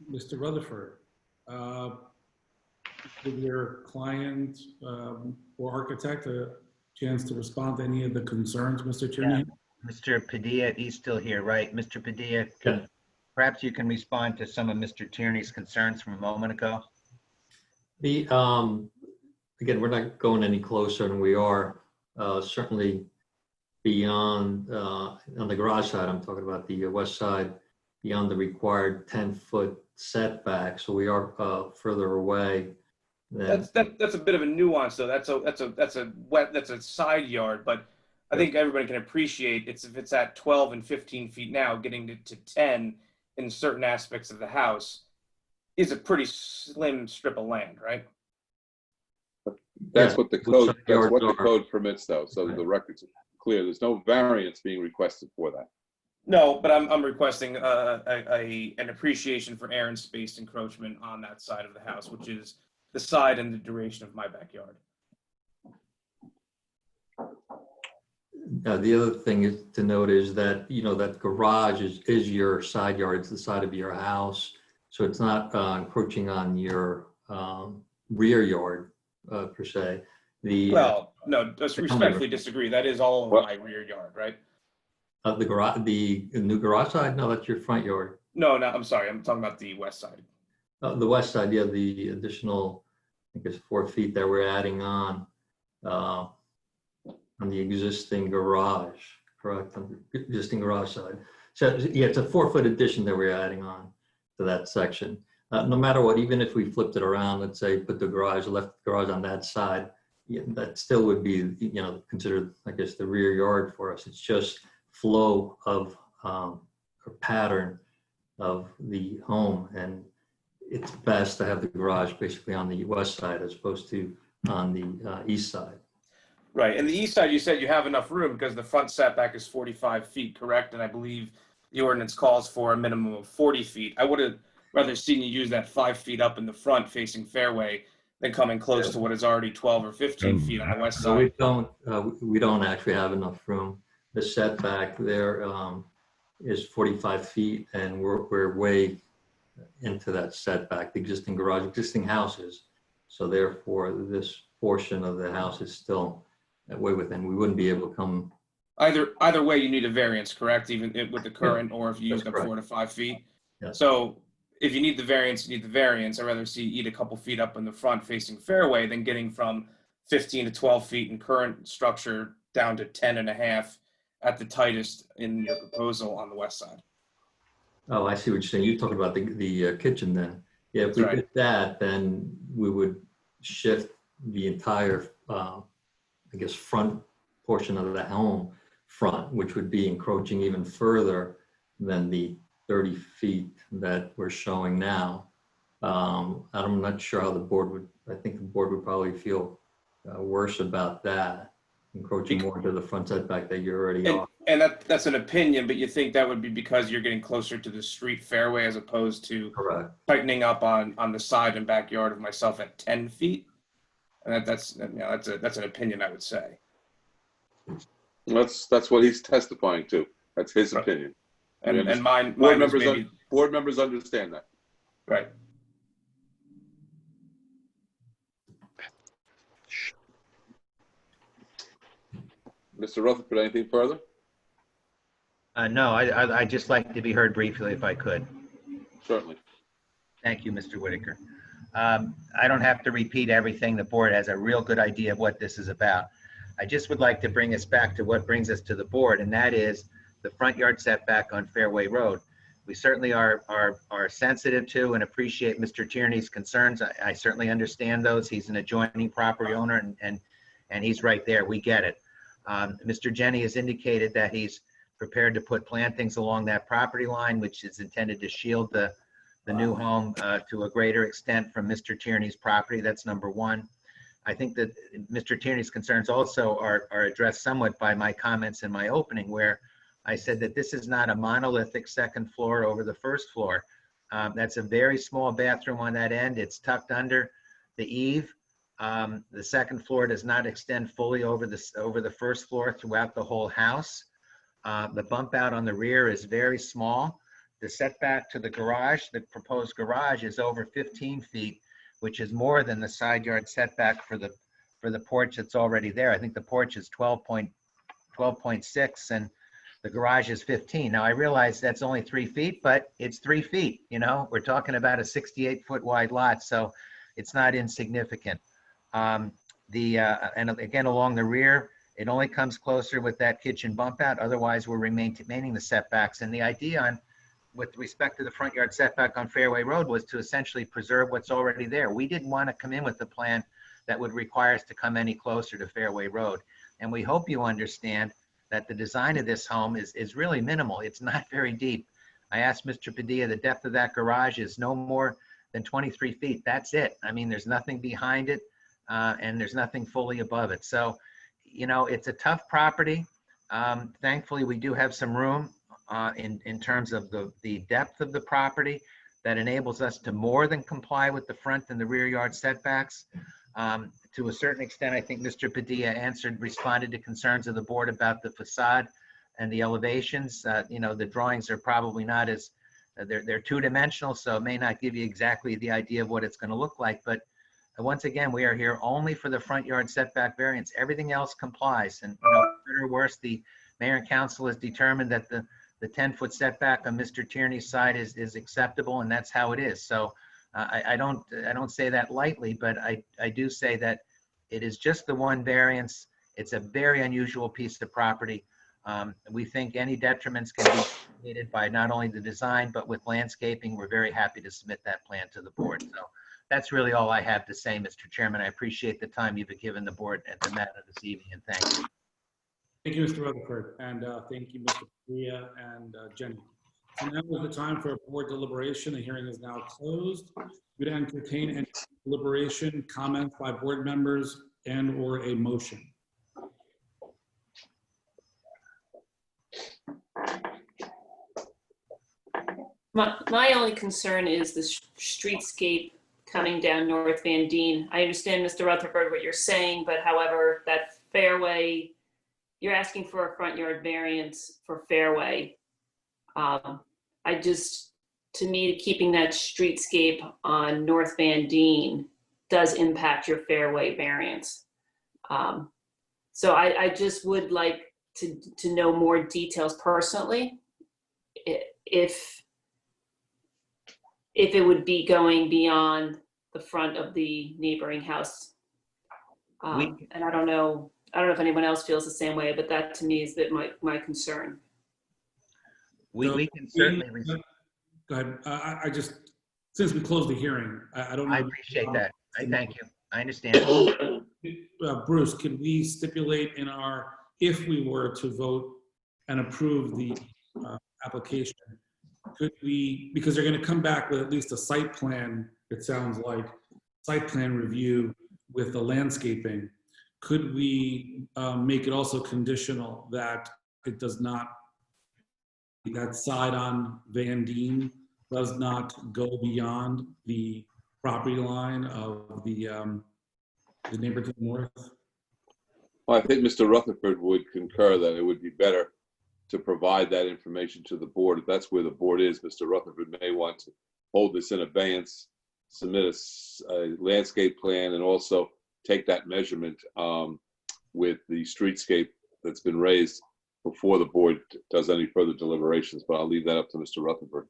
Mr. Rutherford, give your client or architect a chance to respond to any of the concerns, Mr. Tierney? Mr. Padilla, he's still here, right? Mr. Padilla, perhaps you can respond to some of Mr. Tierney's concerns from a moment ago. Again, we're not going any closer than we are. Certainly beyond, on the garage side, I'm talking about the west side, beyond the required 10-foot setback. So we are further away. That's a bit of a nuance, though. That's a side yard, but I think everybody can appreciate if it's at 12 and 15 feet now, getting to 10 in certain aspects of the house is a pretty slim strip of land, right? That's what the code permits, though. So the record's clear. There's no variance being requested for that. No, but I'm requesting an appreciation for air and space encroachment on that side of the house, which is the side and the duration of my backyard. The other thing is to note is that, that garage is your side yard. It's the side of your house. So it's not encroaching on your rear yard per se. Well, no, just respectfully disagree. That is all of my rear yard, right? The new garage side? No, that's your front yard. No, I'm sorry. I'm talking about the west side. The west side, yeah, the additional, I guess, 4 feet that we're adding on the existing garage, correct? On the existing garage side. So yeah, it's a 4-foot addition that we're adding on to that section. No matter what, even if we flipped it around, let's say put the garage, left the garage on that side, yeah, that still would be, considered, I guess, the rear yard for us. It's just flow of or pattern of the home, and it's best to have the garage basically on the west side as opposed to on the east side. Right, and the east side, you said you have enough room because the front setback is 45 feet, correct? And I believe the ordinance calls for a minimum of 40 feet. I would have rather seen you use that 5 feet up in the front facing Fairway than coming close to what is already 12 or 15 feet on the west So side. we don't actually have enough room. The setback there is 45 feet, and we're way into that setback, the existing garage, existing houses. So therefore, this portion of the house is still way within. We wouldn't be able to come. Either way, you need a variance, correct? Even with the current, or if you use them 4 to 5 feet. Yeah. So if you need the variance, you need the variance. I'd rather see you eat a couple feet up in the front facing Fairway than getting from 15 to 12 feet in current structure down to 10 and a half at the tightest in your proposal on the west side. Oh, I see what you're saying. You're talking about the kitchen then. Yeah, if we did that, then we would shift the entire, I guess, front portion of the home front, which would be encroaching even further than the 30 feet that we're showing now. I'm not sure how the board would, I think the board would probably feel worse about that, encroaching more to the front setback that you're already on. And that's an opinion, but you think that would be because you're getting closer to the street Fairway as opposed to tightening up on the side and backyard of myself at 10 feet? And that's an opinion, I would say. That's what he's testifying to. That's his opinion. And mine Board was members, maybe, board members understand that. right. Mr. Rutherford, anything further? No, I'd just like to be heard briefly if I could. Certainly. Thank you, Mr. Whitaker. I don't have to repeat everything. The board has a real good idea of what this is about. I just would like to bring us back to what brings us to the board, and that is the front yard setback on Fairway Road. We certainly are sensitive to and appreciate Mr. Tierney's concerns. I certainly understand those. He's an adjoining property owner, and he's right there. We get it. Mr. Jenny has indicated that he's prepared to put plantings along that property line, which is intended to shield the new home to a greater extent from Mr. Tierney's property. That's number one. I think that Mr. Tierney's concerns also are addressed somewhat by my comments in my opening, where I said that this is not a monolithic second floor over the first floor. That's a very small bathroom on that end. It's tucked under the eave. The second floor does not extend fully over the first floor throughout the whole house. The bump out on the rear is very small. The setback to the garage, the proposed garage, is over 15 feet, which is more than the side yard setback for the porch that's already there. I think the porch is 12.6 and the garage is 15. Now I realize that's only 3 feet, but it's 3 feet. You know, we're talking about a 68-foot wide lot, so it's not insignificant. And again, along the rear, it only comes closer with that kitchen bump out. Otherwise, we're remaining the setbacks. And the idea with respect to the front yard setback on Fairway Road was to essentially preserve what's already there. We didn't want to come in with a plan that would require us to come any closer to Fairway Road. And we hope you understand that the design of this home is really minimal. It's not very deep. I asked Mr. Padilla, the depth of that garage is no more than 23 feet. That's it. I mean, there's nothing behind it and there's nothing fully above it. So, you know, it's a tough property. Thankfully, we do have some room in terms of the depth of the property that enables us to more than comply with the front and the rear yard setbacks. To a certain extent, I think Mr. Padilla responded to concerns of the board about the facade and the elevations. You know, the drawings are probably not as, they're two-dimensional, so it may not give you exactly the idea of what it's going to look like. But once again, we are here only for the front yard setback variance. Everything else complies. And you know, for better or worse, the mayor and council has determined that the 10-foot setback on Mr. Tierney's side is acceptable, and that's how it is. So I don't say that lightly, but I do say that it is just the one variance. It's a very unusual piece of property. We think any detriments can be mitigated by not only the design, but with landscaping. We're very happy to submit that plan to the board. So that's really all I have to say, Mr. Chairman. I appreciate the time you've given the board at the matter this evening, and thank you. Thank you, Mr. Rutherford, and thank you, Mr. Padilla and Jenny. So now is the time for board deliberation. The hearing is now closed. We'd entertain any deliberation, comments by board members, and/or a motion. My only concern is the streetscape coming down North Van Deen. I understand, Mr. Rutherford, what you're saying, but however, that Fairway, you're asking for a front yard variance for Fairway. To me, keeping that streetscape on North Van Deen does impact your Fairway variance. So I just would like to know more details personally, if it would be going beyond the front of the neighboring house. And I don't know if anyone else feels the same way, but that to me is my concern. We can certainly. Go ahead. I just, since we closed the hearing, I don't know. I appreciate that. I thank you. I understand. Bruce, can we stipulate in if we were to vote and approve the application, could we, because they're going to come back with at least a site plan, it sounds like, site plan review with the landscaping, could we make it also conditional that it does not, that side on Van Deen does not go beyond the property line of the neighbor to the north? Well, I think Mr. Rutherford would concur that it would be better to provide that information to the board. If that's where the board is, Mr. Rutherford may want to hold this in abeyance, submit a landscape plan, and also take that measurement with the streetscape that's been raised before the board does any further deliberations. But I'll leave that up to Mr. Rutherford.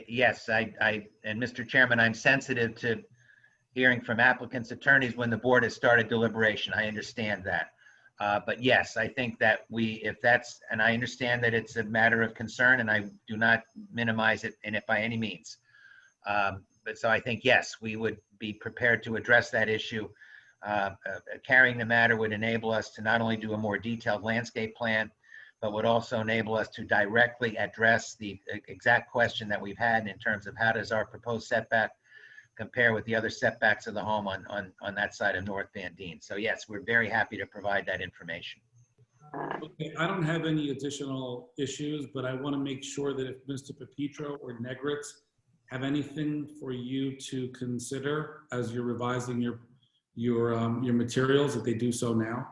Yes, and Mr. Chairman, I'm sensitive to hearing from applicants' attorneys when the board has started deliberation. I understand that. But yes, I think that and I understand that it's a matter of concern, and I do not minimize it in it by any means. But so I think, yes, we would be prepared to address that issue. Carrying the matter would enable us to not only do a more detailed landscape plan, but would also enable us to directly address the exact question that we've had in terms of how does our proposed setback compare with the other setbacks of the home on that side of North Van Deen. So yes, we're very happy to provide that information. Okay, I don't have any additional issues, but I want to make sure that if Mr. Pepitro or Negritz have anything for you to consider as you're revising your materials, that they do so now.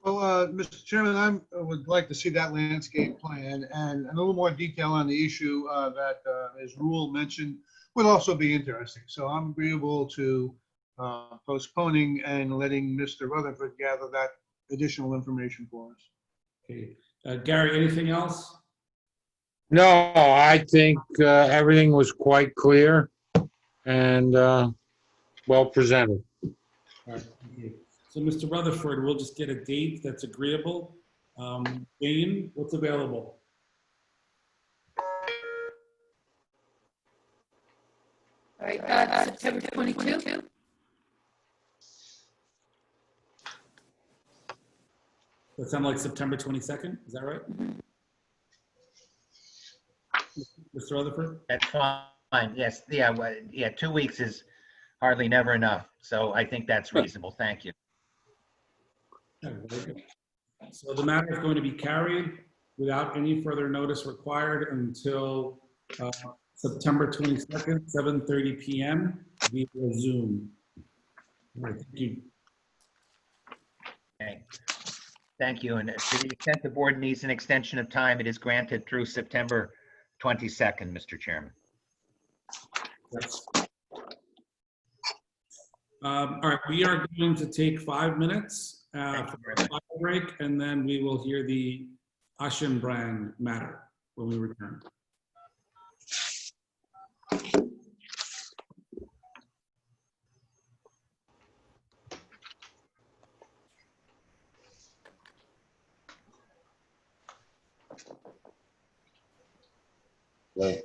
Well, Mr. Chairman, I would like to see that landscape plan and a little more detail on the issue that, as Rule mentioned, would also be interesting. So I'm agreeable to postponing and letting Mr. Rutherford gather that additional information for us. Okay, Gary, anything else? No, I think everything was quite clear and well presented. All right, thank you. So Mr. Rutherford, we'll just get a date that's agreeable. Jane, what's available? All right, September 22. That sound like September 22nd, is that right? Mr. Rutherford? That's fine. Yes, yeah, well, yeah, 2 weeks is hardly never enough. So I think that's reasonable. Thank you. Okay, very good. So the matter is going to be carried without any further notice required until September 22nd, 7:30 p.m. via Zoom. All right, thank you. Okay. Thank you. And to the extent the board needs an extension of time, it is granted through September 22nd, Mr. Chairman. Yes. All right, we are going to take 5 minutes for a fire break, and then we will hear the Aschenbrand matter when we return. Right.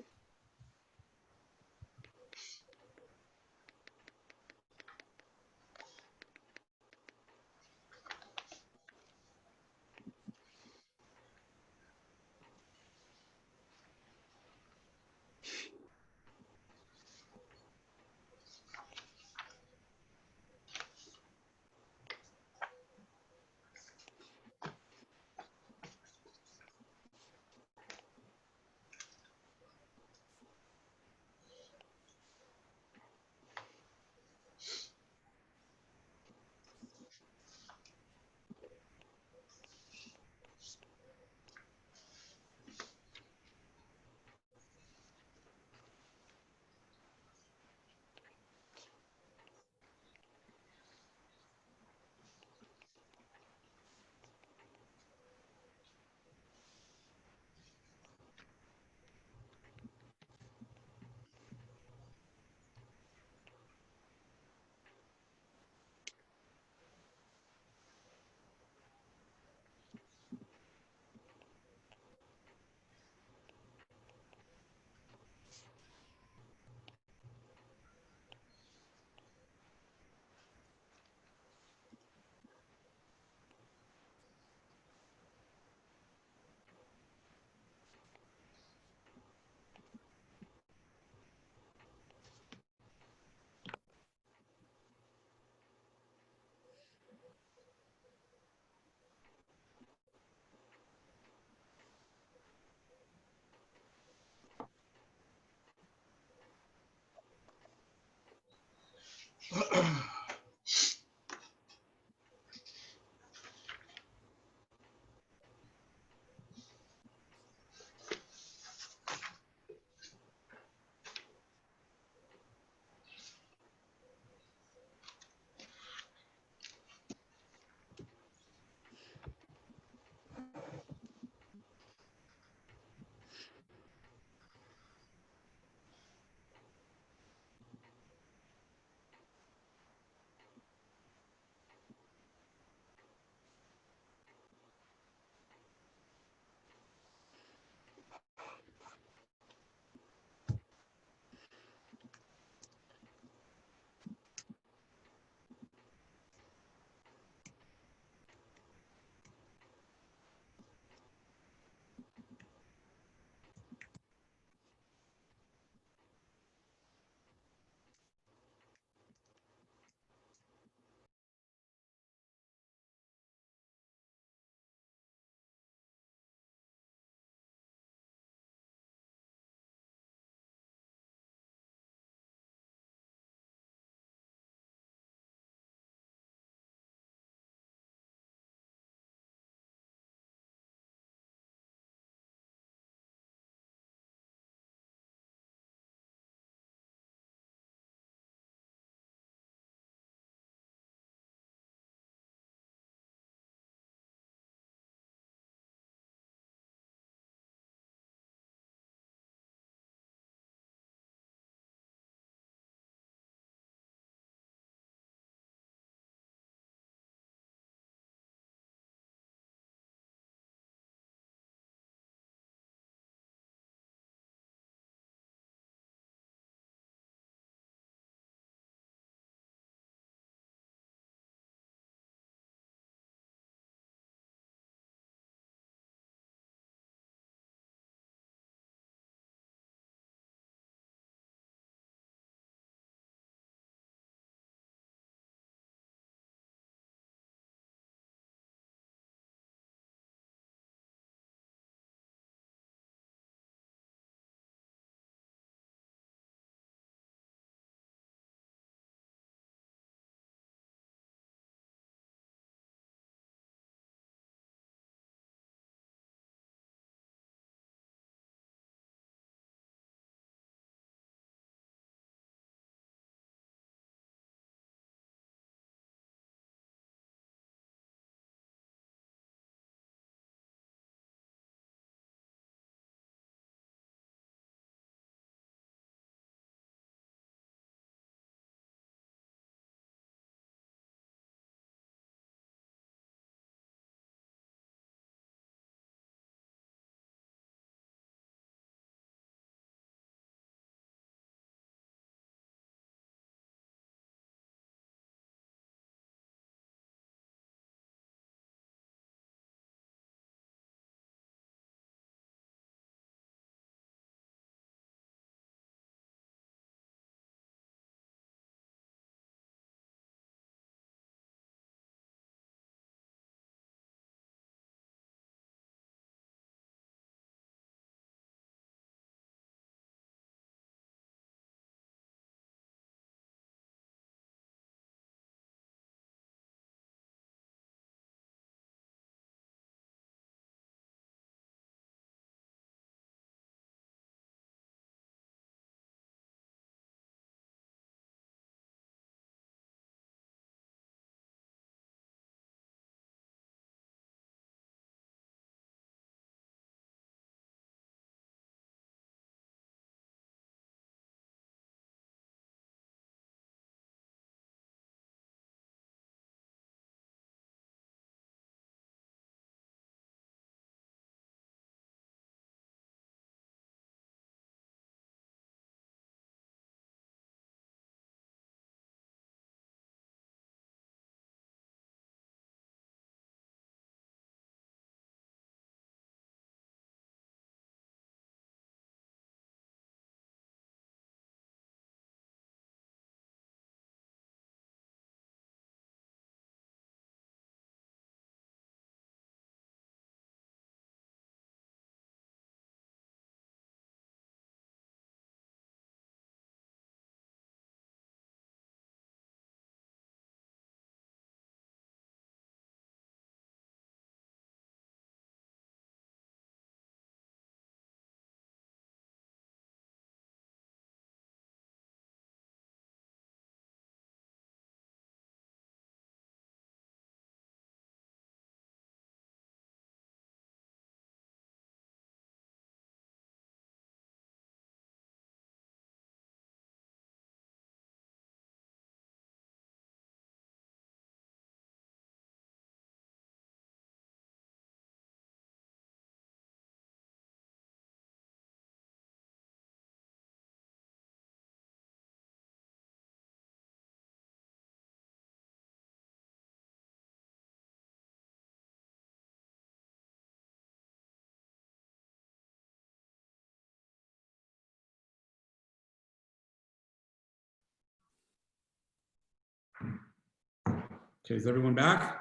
Okay, is everyone back?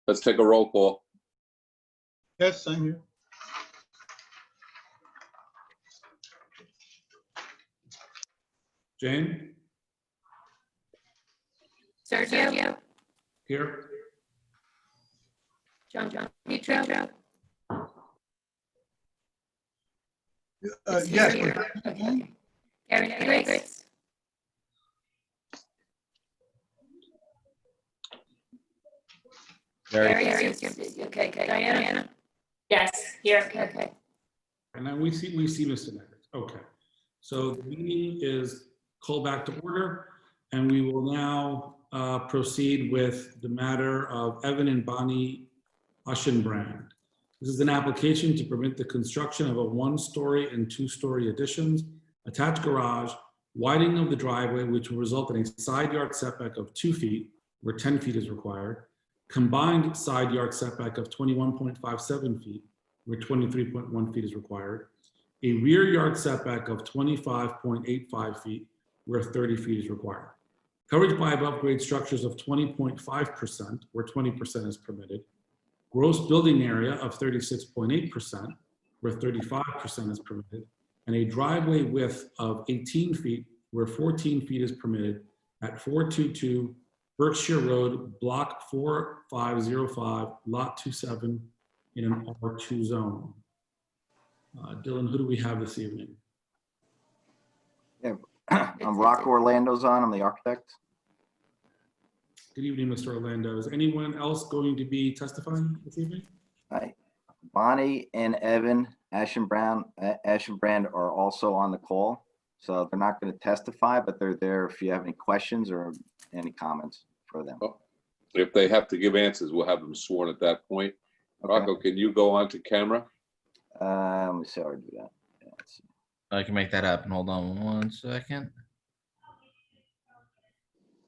Let's take a roll call. Yes, I'm here. Jane, Sergio, here? John Petro. Yes, Okay. Gary Griggs. Gary, okay, Diana. Yes, here. Okay. And then we see Mr. Neckers. Okay. So the meeting is called back to order, and we will now proceed with the matter of Evan and Bonnie Aschenbrand. This is an application to permit the construction of a 1-story and 2-story additions, attached garage, widening of the driveway, which will result in a side yard setback of 2 feet, where 10 feet is required, combined side yard setback of 21.57 feet, where 23.1 feet is required, a rear yard setback of 25.85 feet, where 30 feet is required. Coverage by above grade structures of 20.5%, where 20% is permitted. Gross building area of 36.8%, where 35% is permitted. And a driveway width of 18 feet, where 14 feet is permitted at 422 Berkshire Road, Block 4505, Lot 27, in an R2 zone. Dylan, who do we have this evening? I'm Rocco Orlandozon. I'm the architect. Good evening, Mr. Orlando. Is anyone else going to be testifying this evening? Hi. Bonnie and Evan Aschenbrand are also on the call. So they're not going to testify, but they're there if you have any questions or any comments for them. If they have to give answers, we'll have them sworn at that point. Okay. Rocco, can you go on to camera? Let me see how to do that. Yeah, let's see. I can make that happen. Hold on 1 second.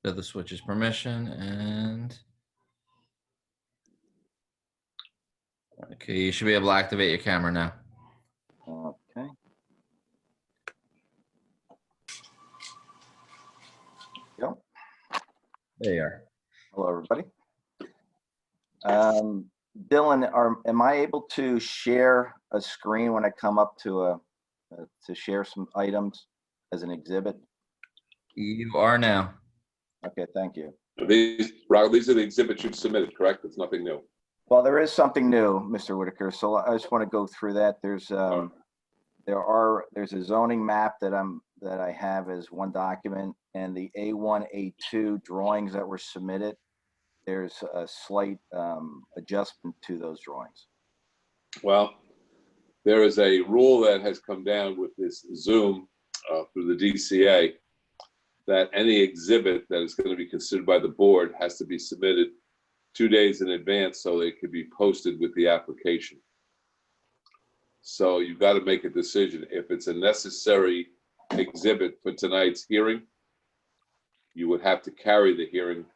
So the switch is permission and. Okay, you should be able to activate your camera now. Okay. Yep. There you are. Hello, everybody. Dylan, am I able to share a screen when I come up to share some items as an exhibit? You are now. Okay, thank you. Rocco, these are the exhibits you've submitted, correct? It's nothing new. Well, there is something new, Mr. Whitaker. So I just want to go through that. There's a zoning map that I have as one document, and the A1, A2 drawings that were submitted. There's a slight adjustment to those drawings. Well, there is a rule that has come down with this Zoom through the DCA that any exhibit that is going to be considered by the board has to be submitted 2 days in advance so they could be posted with the application. So you've got to make a decision. If it's a necessary exhibit for tonight's hearing, you would have to carry the hearing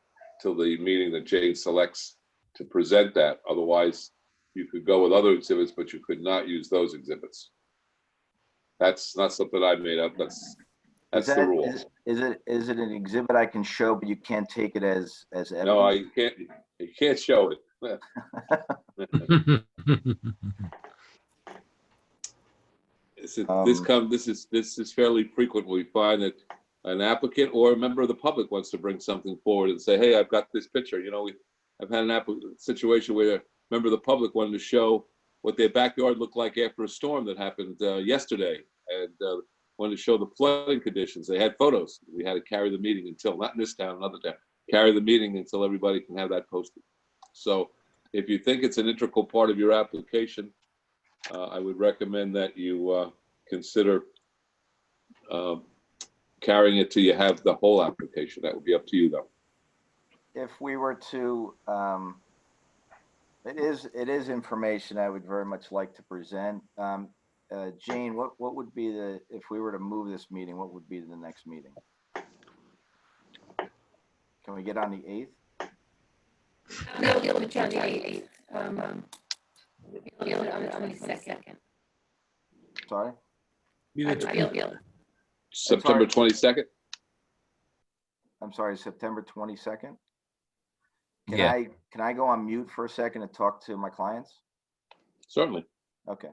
till the meeting that Jane selects to present that. Otherwise, you could go with other exhibits, but you could not use those exhibits. That's not something I made up. That's the rule. Is it an exhibit I can show, but you can't take it as evidence? No, you can't show it. This is fairly frequent. We find that an applicant or a member of the public wants to bring something forward and say, "Hey, I've got this picture." You know, I've had an situation where a member of the public wanted to show what their backyard looked like after a storm that happened yesterday, and wanted to show the flooding conditions. They had photos. We had to carry the meeting until, not in this town, another town, carry the meeting until everybody can have that posted. So if you think it's an integral part of your application, I would recommend that you consider carrying it till you have the whole application. That would be up to you, though. If we were to, it is information I would very much like to present. Jane, what would be if we were to move this meeting, what would be the next meeting? Can we get on the 8th? No, you'll be on the 8th. You'll be on the 22nd. Sorry? Be the September 22nd? I'm sorry, September 22nd? Yeah. Can I go on mute for a second and talk to my clients? Certainly. Okay.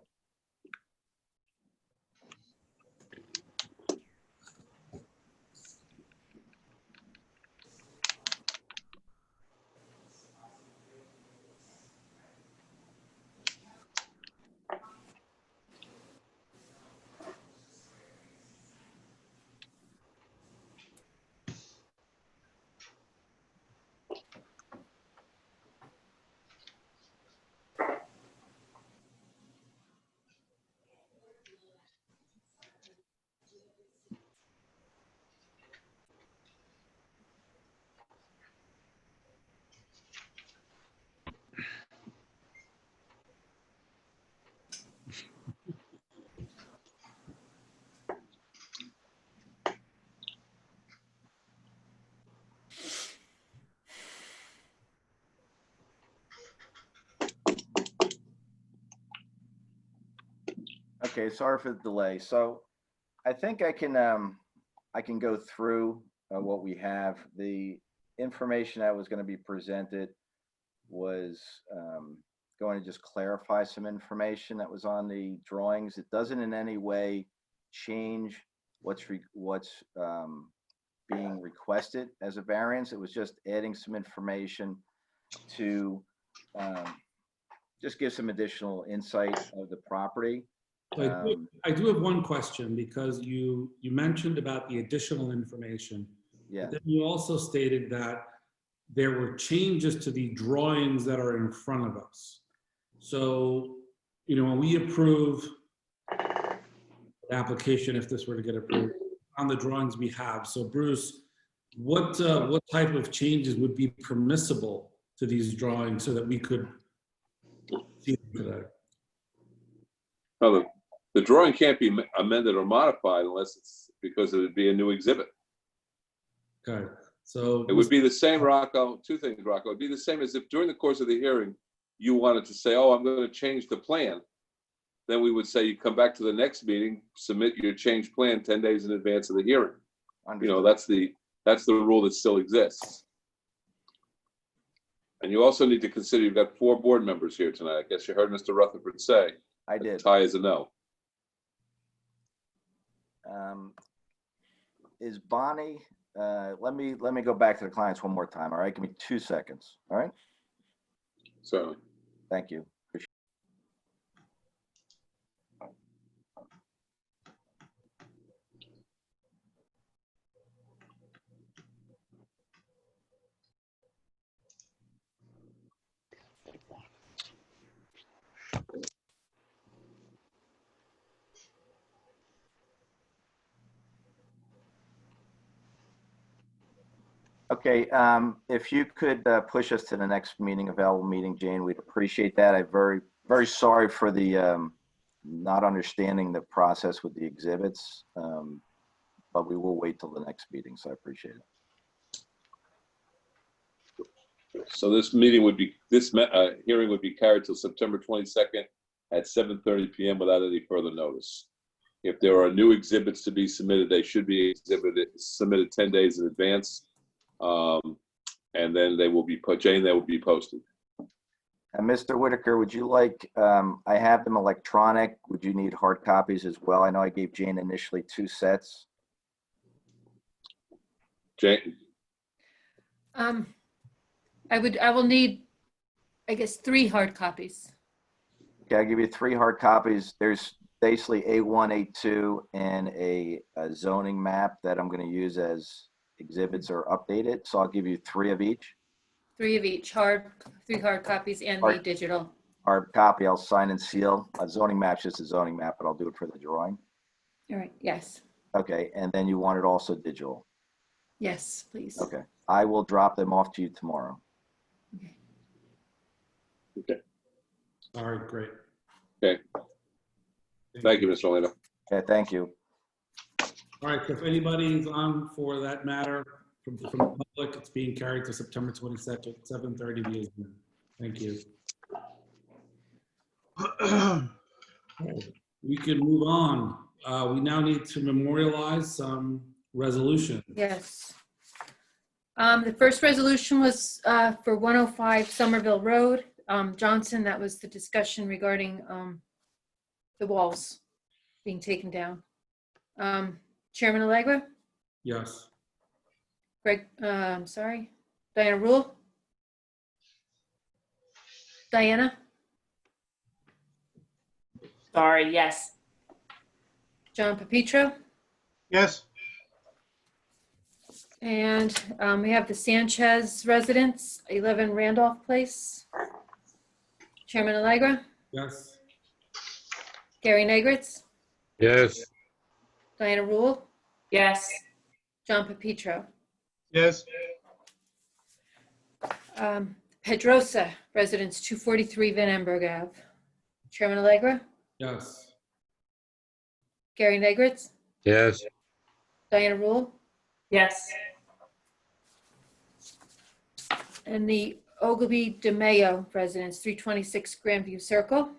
Okay, sorry for the delay. So I think I can go through what we have. The information that was going to be presented was going to just clarify some information that was on the drawings. It doesn't in any way change what's being requested as a variance. It was just adding some information to just give some additional insight of the property. I do have one question, because you mentioned about the additional information. Yeah. But then you also stated that there were changes to the drawings that are in front of us. So, when we approve the application, if this were to get approved, on the drawings we have. So Bruce, what type of changes would be permissible to these drawings so that we could see them today? Well, the drawing can't be amended or modified unless it's because it would be a new exhibit. Okay, so. It would be the same, Rocco, two things, Rocco. It'd be the same as if during the course of the hearing, you wanted to say, oh, I'm going to change the plan. Then we would say, you come back to the next meeting, submit your changed plan 10 days in advance of the hearing. That's the rule that still exists. And you also need to consider, you've got 4 board members here tonight. I guess you heard Mr. Rutherford say. I did. Tie is a no. Is Bonnie, let me go back to the clients one more time. All right, give me 2 seconds. All right. Certainly. Thank you. Okay, if you could push us to the next available meeting, Jane, we'd appreciate that. I'm very, very sorry for the not understanding the process with the exhibits, but we will wait till the next meeting, so I appreciate it. So this meeting would be, hearing would be carried till September 22nd at 7:30 p.m. without any further notice. If there are new exhibits to be submitted, they should be submitted 10 days in advance. And then they will be they will be posted. And Mr. Whitaker, would you like, I have them electronic. Would you need hard copies as well? I know I gave Jane initially 2 sets. Jane? I will need, I guess, 3 hard copies. Okay, I'll give you 3 hard copies. There's basically A1, A2, and a zoning map that I'm going to use as exhibits or updated. So I'll give you 3 of each. 3 of each, 3 hard copies and the digital. Hard copy, I'll sign and seal. A zoning map's just a zoning map, but I'll do it for the drawing. All right, yes. Okay, and then you want it also digital. Yes, please. Okay, I will drop them off to you tomorrow. Okay. All right, great. Okay. Thank you, Mr. Orlando. Okay, thank you. All right, so if anybody's on for that matter from the public, it's being carried to September 22nd, 7:30 via Zoom. Thank you. We can move on. We now need to memorialize some resolutions. Yes. The first resolution was for 105 Somerville Road. Johnson, that was the discussion regarding the walls being taken down. Chairman Allegra, Yes. Greg, I'm sorry, Diana Rule? Diana? Sorry, yes. John Pepitro? Yes, And we have the Sanchez residence, 11 Randolph Place. Chairman Allegra, Yes. Gary Negritz, yes, Diana Rule, Yes. John Pepitro. yes, Pedrosa residence, 243 Van Amberg Ave. Chairman Allegra, Yes. Gary Negritz, yes, Diana Rule, Yes. and the Ogilvy DeMayo residence, 326 Grandview Circle.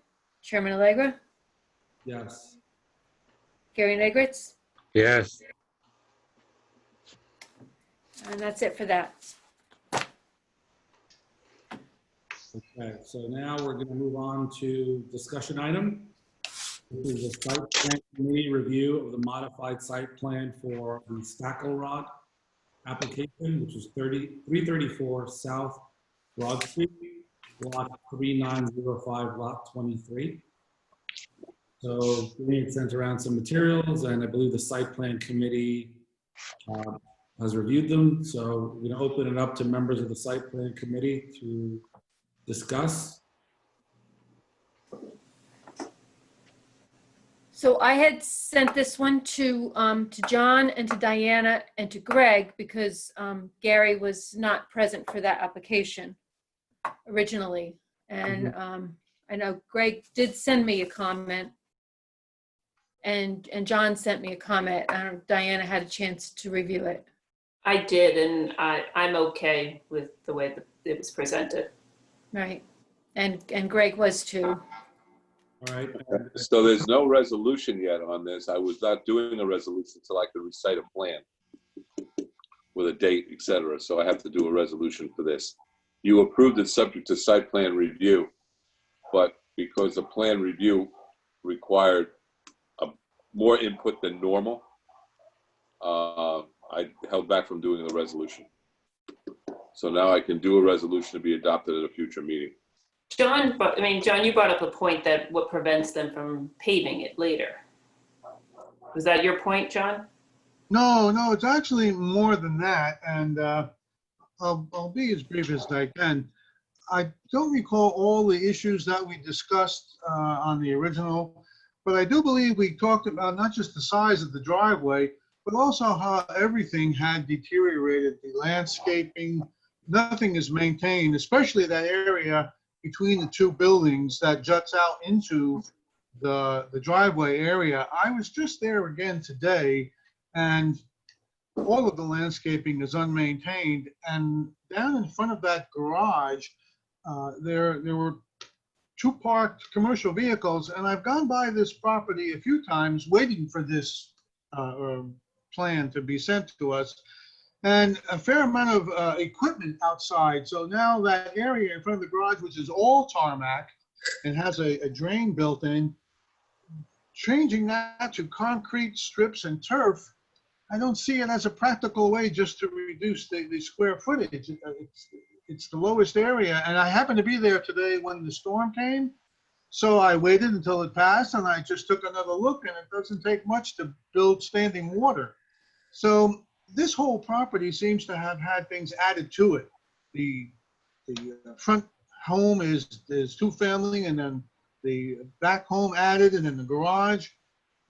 Chairman Allegra, Yes. Gary Negritz, yes. and that's it for that. Okay, so now we're going to move on to discussion item. This is a site plan committee review of the modified site plan for the Stackle Rod application, which is 334 South Broad Street, lot 3905, lot 23. So we had sent around some materials, and I believe the site plan committee has reviewed them. So we're going to open it up to members of the site plan committee to discuss. So I had sent this one to John and to Diana and to Greg because Gary was not present for that application originally. And I know Greg did send me a comment and John sent me a comment. I don't know if Diana had a chance to review it. I did, and I'm okay with the way that it was presented. Right. And Greg was too. All right. So there's no resolution yet on this. I was not doing a resolution until I could recite a plan with a date, et cetera. So I have to do a resolution for this. You approved it subject to site plan review, but because the plan review required more input than normal, I held back from doing the resolution. So now I can do a resolution to be adopted at a future meeting. John, you brought up a point that what prevents them from paving it later. Was that your point, John? no, it's actually more than that, and I'll be as brief as I can. I don't recall all the issues that we discussed on the original, but I do believe we talked about not just the size of the driveway, but also how everything had deteriorated, the landscaping, nothing is maintained, especially that area between the two buildings that juts out into the driveway area. I was just there again today, and all of the landscaping is unmaintained. And down in front of that garage, there were two parked commercial vehicles, and I've gone by this property a few times waiting for this plan to be sent to us, and a fair amount of equipment outside. So now that area in front of the garage, which is all tarmac and has a drain built in, changing that to concrete strips and turf, I don't see it as a practical way just to reduce the square footage. It's the lowest area, and I happened to be there today when the storm came. So I waited until it passed, and I just took another look, and it doesn't take much to build standing water. So this whole property seems to have had things added to it. The front home is two-family, and then the back home added, and then the garage.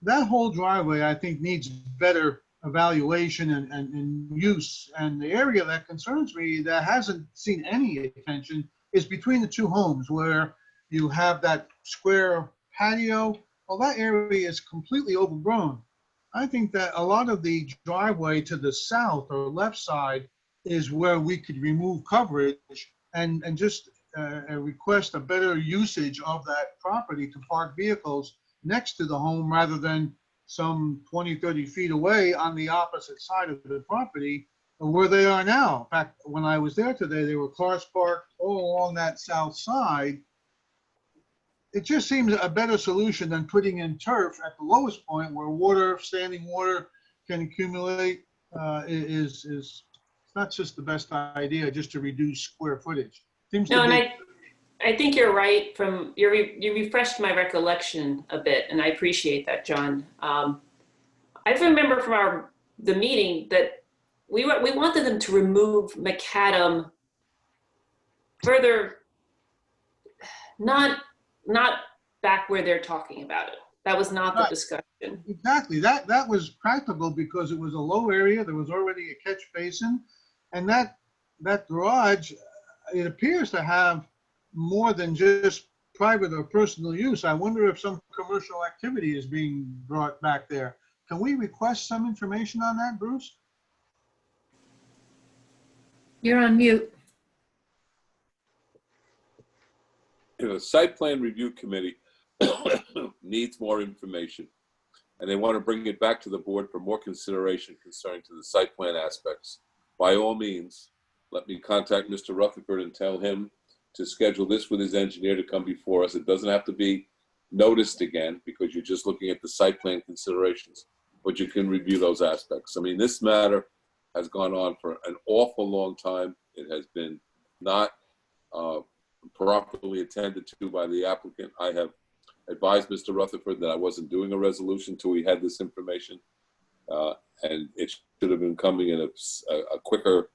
That whole driveway, I think, needs better evaluation and use. And the area that concerns me that hasn't seen any attention is between the two homes, where you have that square patio. Well, that area is completely overgrown. I think that a lot of the driveway to the south or left side is where we could remove coverage and just request a better usage of that property to park vehicles next to the home rather than some 20, 30 feet away on the opposite side of the property where they are now. In fact, when I was there today, there were cars parked all along that south side. It just seems a better solution than putting in turf at the lowest point where water, standing water can accumulate. It's not just the best idea just to reduce square footage. Seems No, to and be. I think you're right. You refreshed my recollection a bit, and I appreciate that, John. I remember from the meeting that we wanted them to remove macadam further, not back where they're talking about it. That was not the Right. discussion. Exactly. That was practical because it was a low area. There was already a catch basin. And that garage, it appears to have more than just private or personal use. I wonder if some commercial activity is being brought back there. Can we request some information on that, Bruce? You're on mute. The site plan review committee needs more information, and they want to bring it back to the board for more consideration concerning to the site plan aspects. By all means, let me contact Mr. Rutherford and tell him to schedule this with his engineer to come before us. It doesn't have to be noticed again because you're just looking at the site plan considerations, but you can review those aspects. I mean, this matter has gone on for an awful long time. It has been not properly attended to by the applicant. I have advised Mr. Rutherford that I wasn't doing a resolution until we had this information, and it should have been coming in a quicker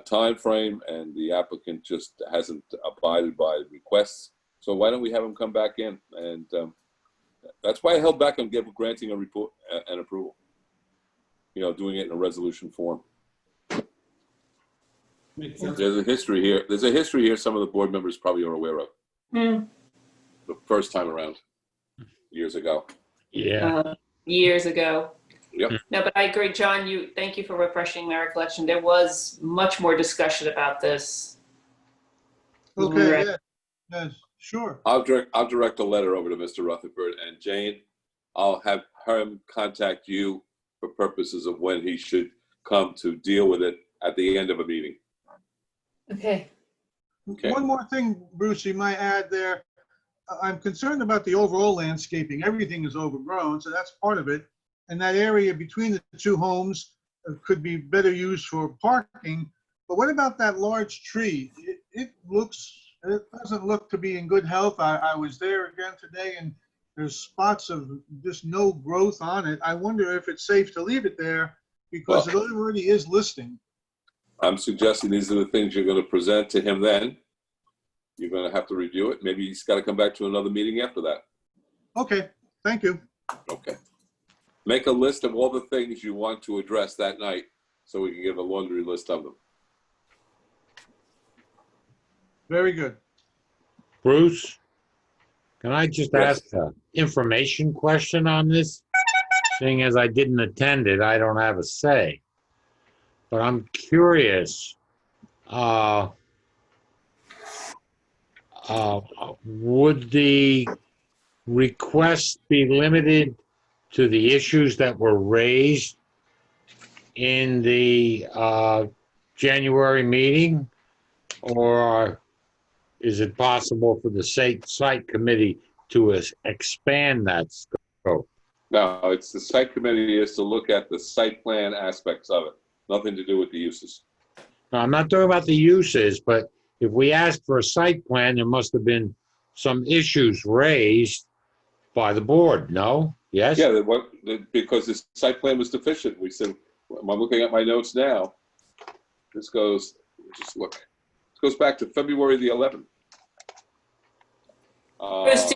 time frame, and the applicant just hasn't abided by requests. So why don't we have him come back in? And that's why I held back on granting a report and approval. You know, doing it in a resolution form. Makes sense. There's a history here. There's a history here some of the board members probably are aware of. Hmm. The first time around, years ago. Yeah. Years ago. Yep. No, but I agree, John. Thank you for refreshing my recollection. There was much more discussion about this. Okay, Right. yeah, yes, sure. I'll direct a letter over to Mr. Rutherford, and Jane, I'll have him contact you for purposes of when he should come to deal with it at the end of a meeting. Okay. Okay. One more thing, Bruce, you might add there. I'm concerned about the overall landscaping. Everything is overgrown, so that's part of it. And that area between the two homes could be better used for parking. But what about that large tree? It doesn't look to be in good health. I was there again today, and there's spots of just no growth on it. I wonder if it's safe to leave it there because it already is listing. I'm suggesting these are the things you're going to present to him then. You're going to have to review it. Maybe he's got to come back to another meeting after that. Okay, thank you. Okay. Make a list of all the things you want to address that night so we can give a laundry list of them. Very good. Bruce, can I just Yes. ask an information question on this? Seeing as I didn't attend it, I don't have a say. But I'm curious, would the request be limited to the issues that were raised in the January meeting? Or is it possible for the site committee to expand that scope? No, it's the site committee is to look at the site plan aspects of it. Nothing to do with the uses. Now, I'm not talking about the uses, but if we asked for a site plan, there must have been some issues raised by the board, no? Yes? Yeah, because the site plan was deficient. We said, I'm looking at my notes now. This goes, just look. It goes back to February the 11th. Chris,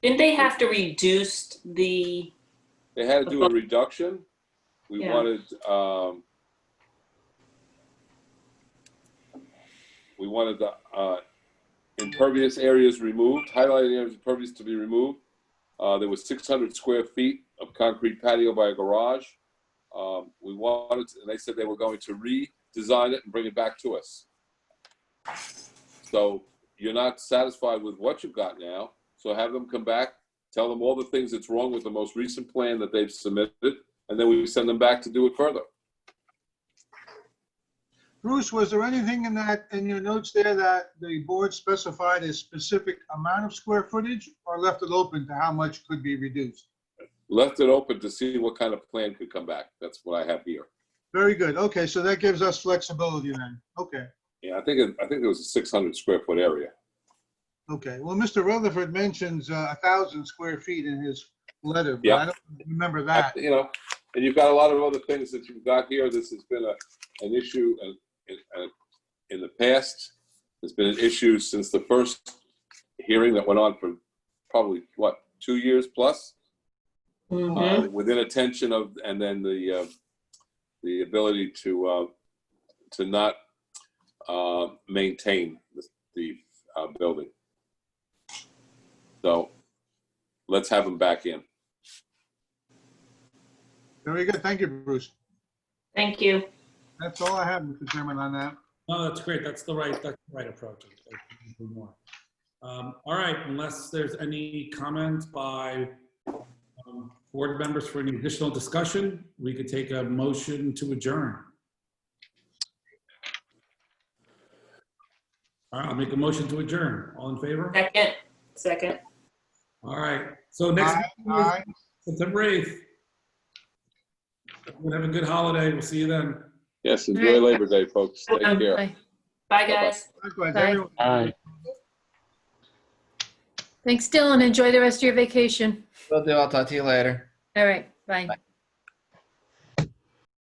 didn't they have to reduce the? They had to do a reduction. We Yeah. wanted the impervious areas removed, highlighted areas impervious to be removed. There was 600 square feet of concrete patio by a garage. We wanted, and they said they were going to redesign it and bring it back to us. So you're not satisfied with what you've got now. So have them come back, tell them all the things that's wrong with the most recent plan that they've submitted, and then we send them back to do it further. Bruce, was there anything in that, in your notes there that the board specified a specific amount of square footage or left it open to how much could be reduced? Left it open to see what kind of plan could come back. That's what I have here. Very good. Okay, so that gives us flexibility then. Okay, Yeah, I think it was a 600 square foot area. okay. Well, Mr. Rutherford mentions 1,000 square feet in his letter, but Yeah. I don't remember that. You know, and you've got a lot of other things that you've got here. This has been an issue in the past. It's been an issue since the first hearing that went on for probably, what, 2 years plus? Within attention of, and then the ability to not maintain the building. So let's have them back in. Very good. Thank you, Bruce. Thank you. That's all I have, Mr. Chairman, on that. No, that's great. That's the right approach. More. All right, unless there's any comments by board members for any additional discussion, we could take a motion to adjourn. All right, I'll make a motion to adjourn. All in favor? Second. All right, so next Aye. September 8th. Everyone have a good holiday. We'll see you then. Yes, enjoy Labor Day, folks. Take care. Bye. Bye, guys. Likewise, Bye. everyone. Aye. Thanks, Dylan. Enjoy the rest of your vacation. Will do. I'll talk to you later. All right, bye. Bye.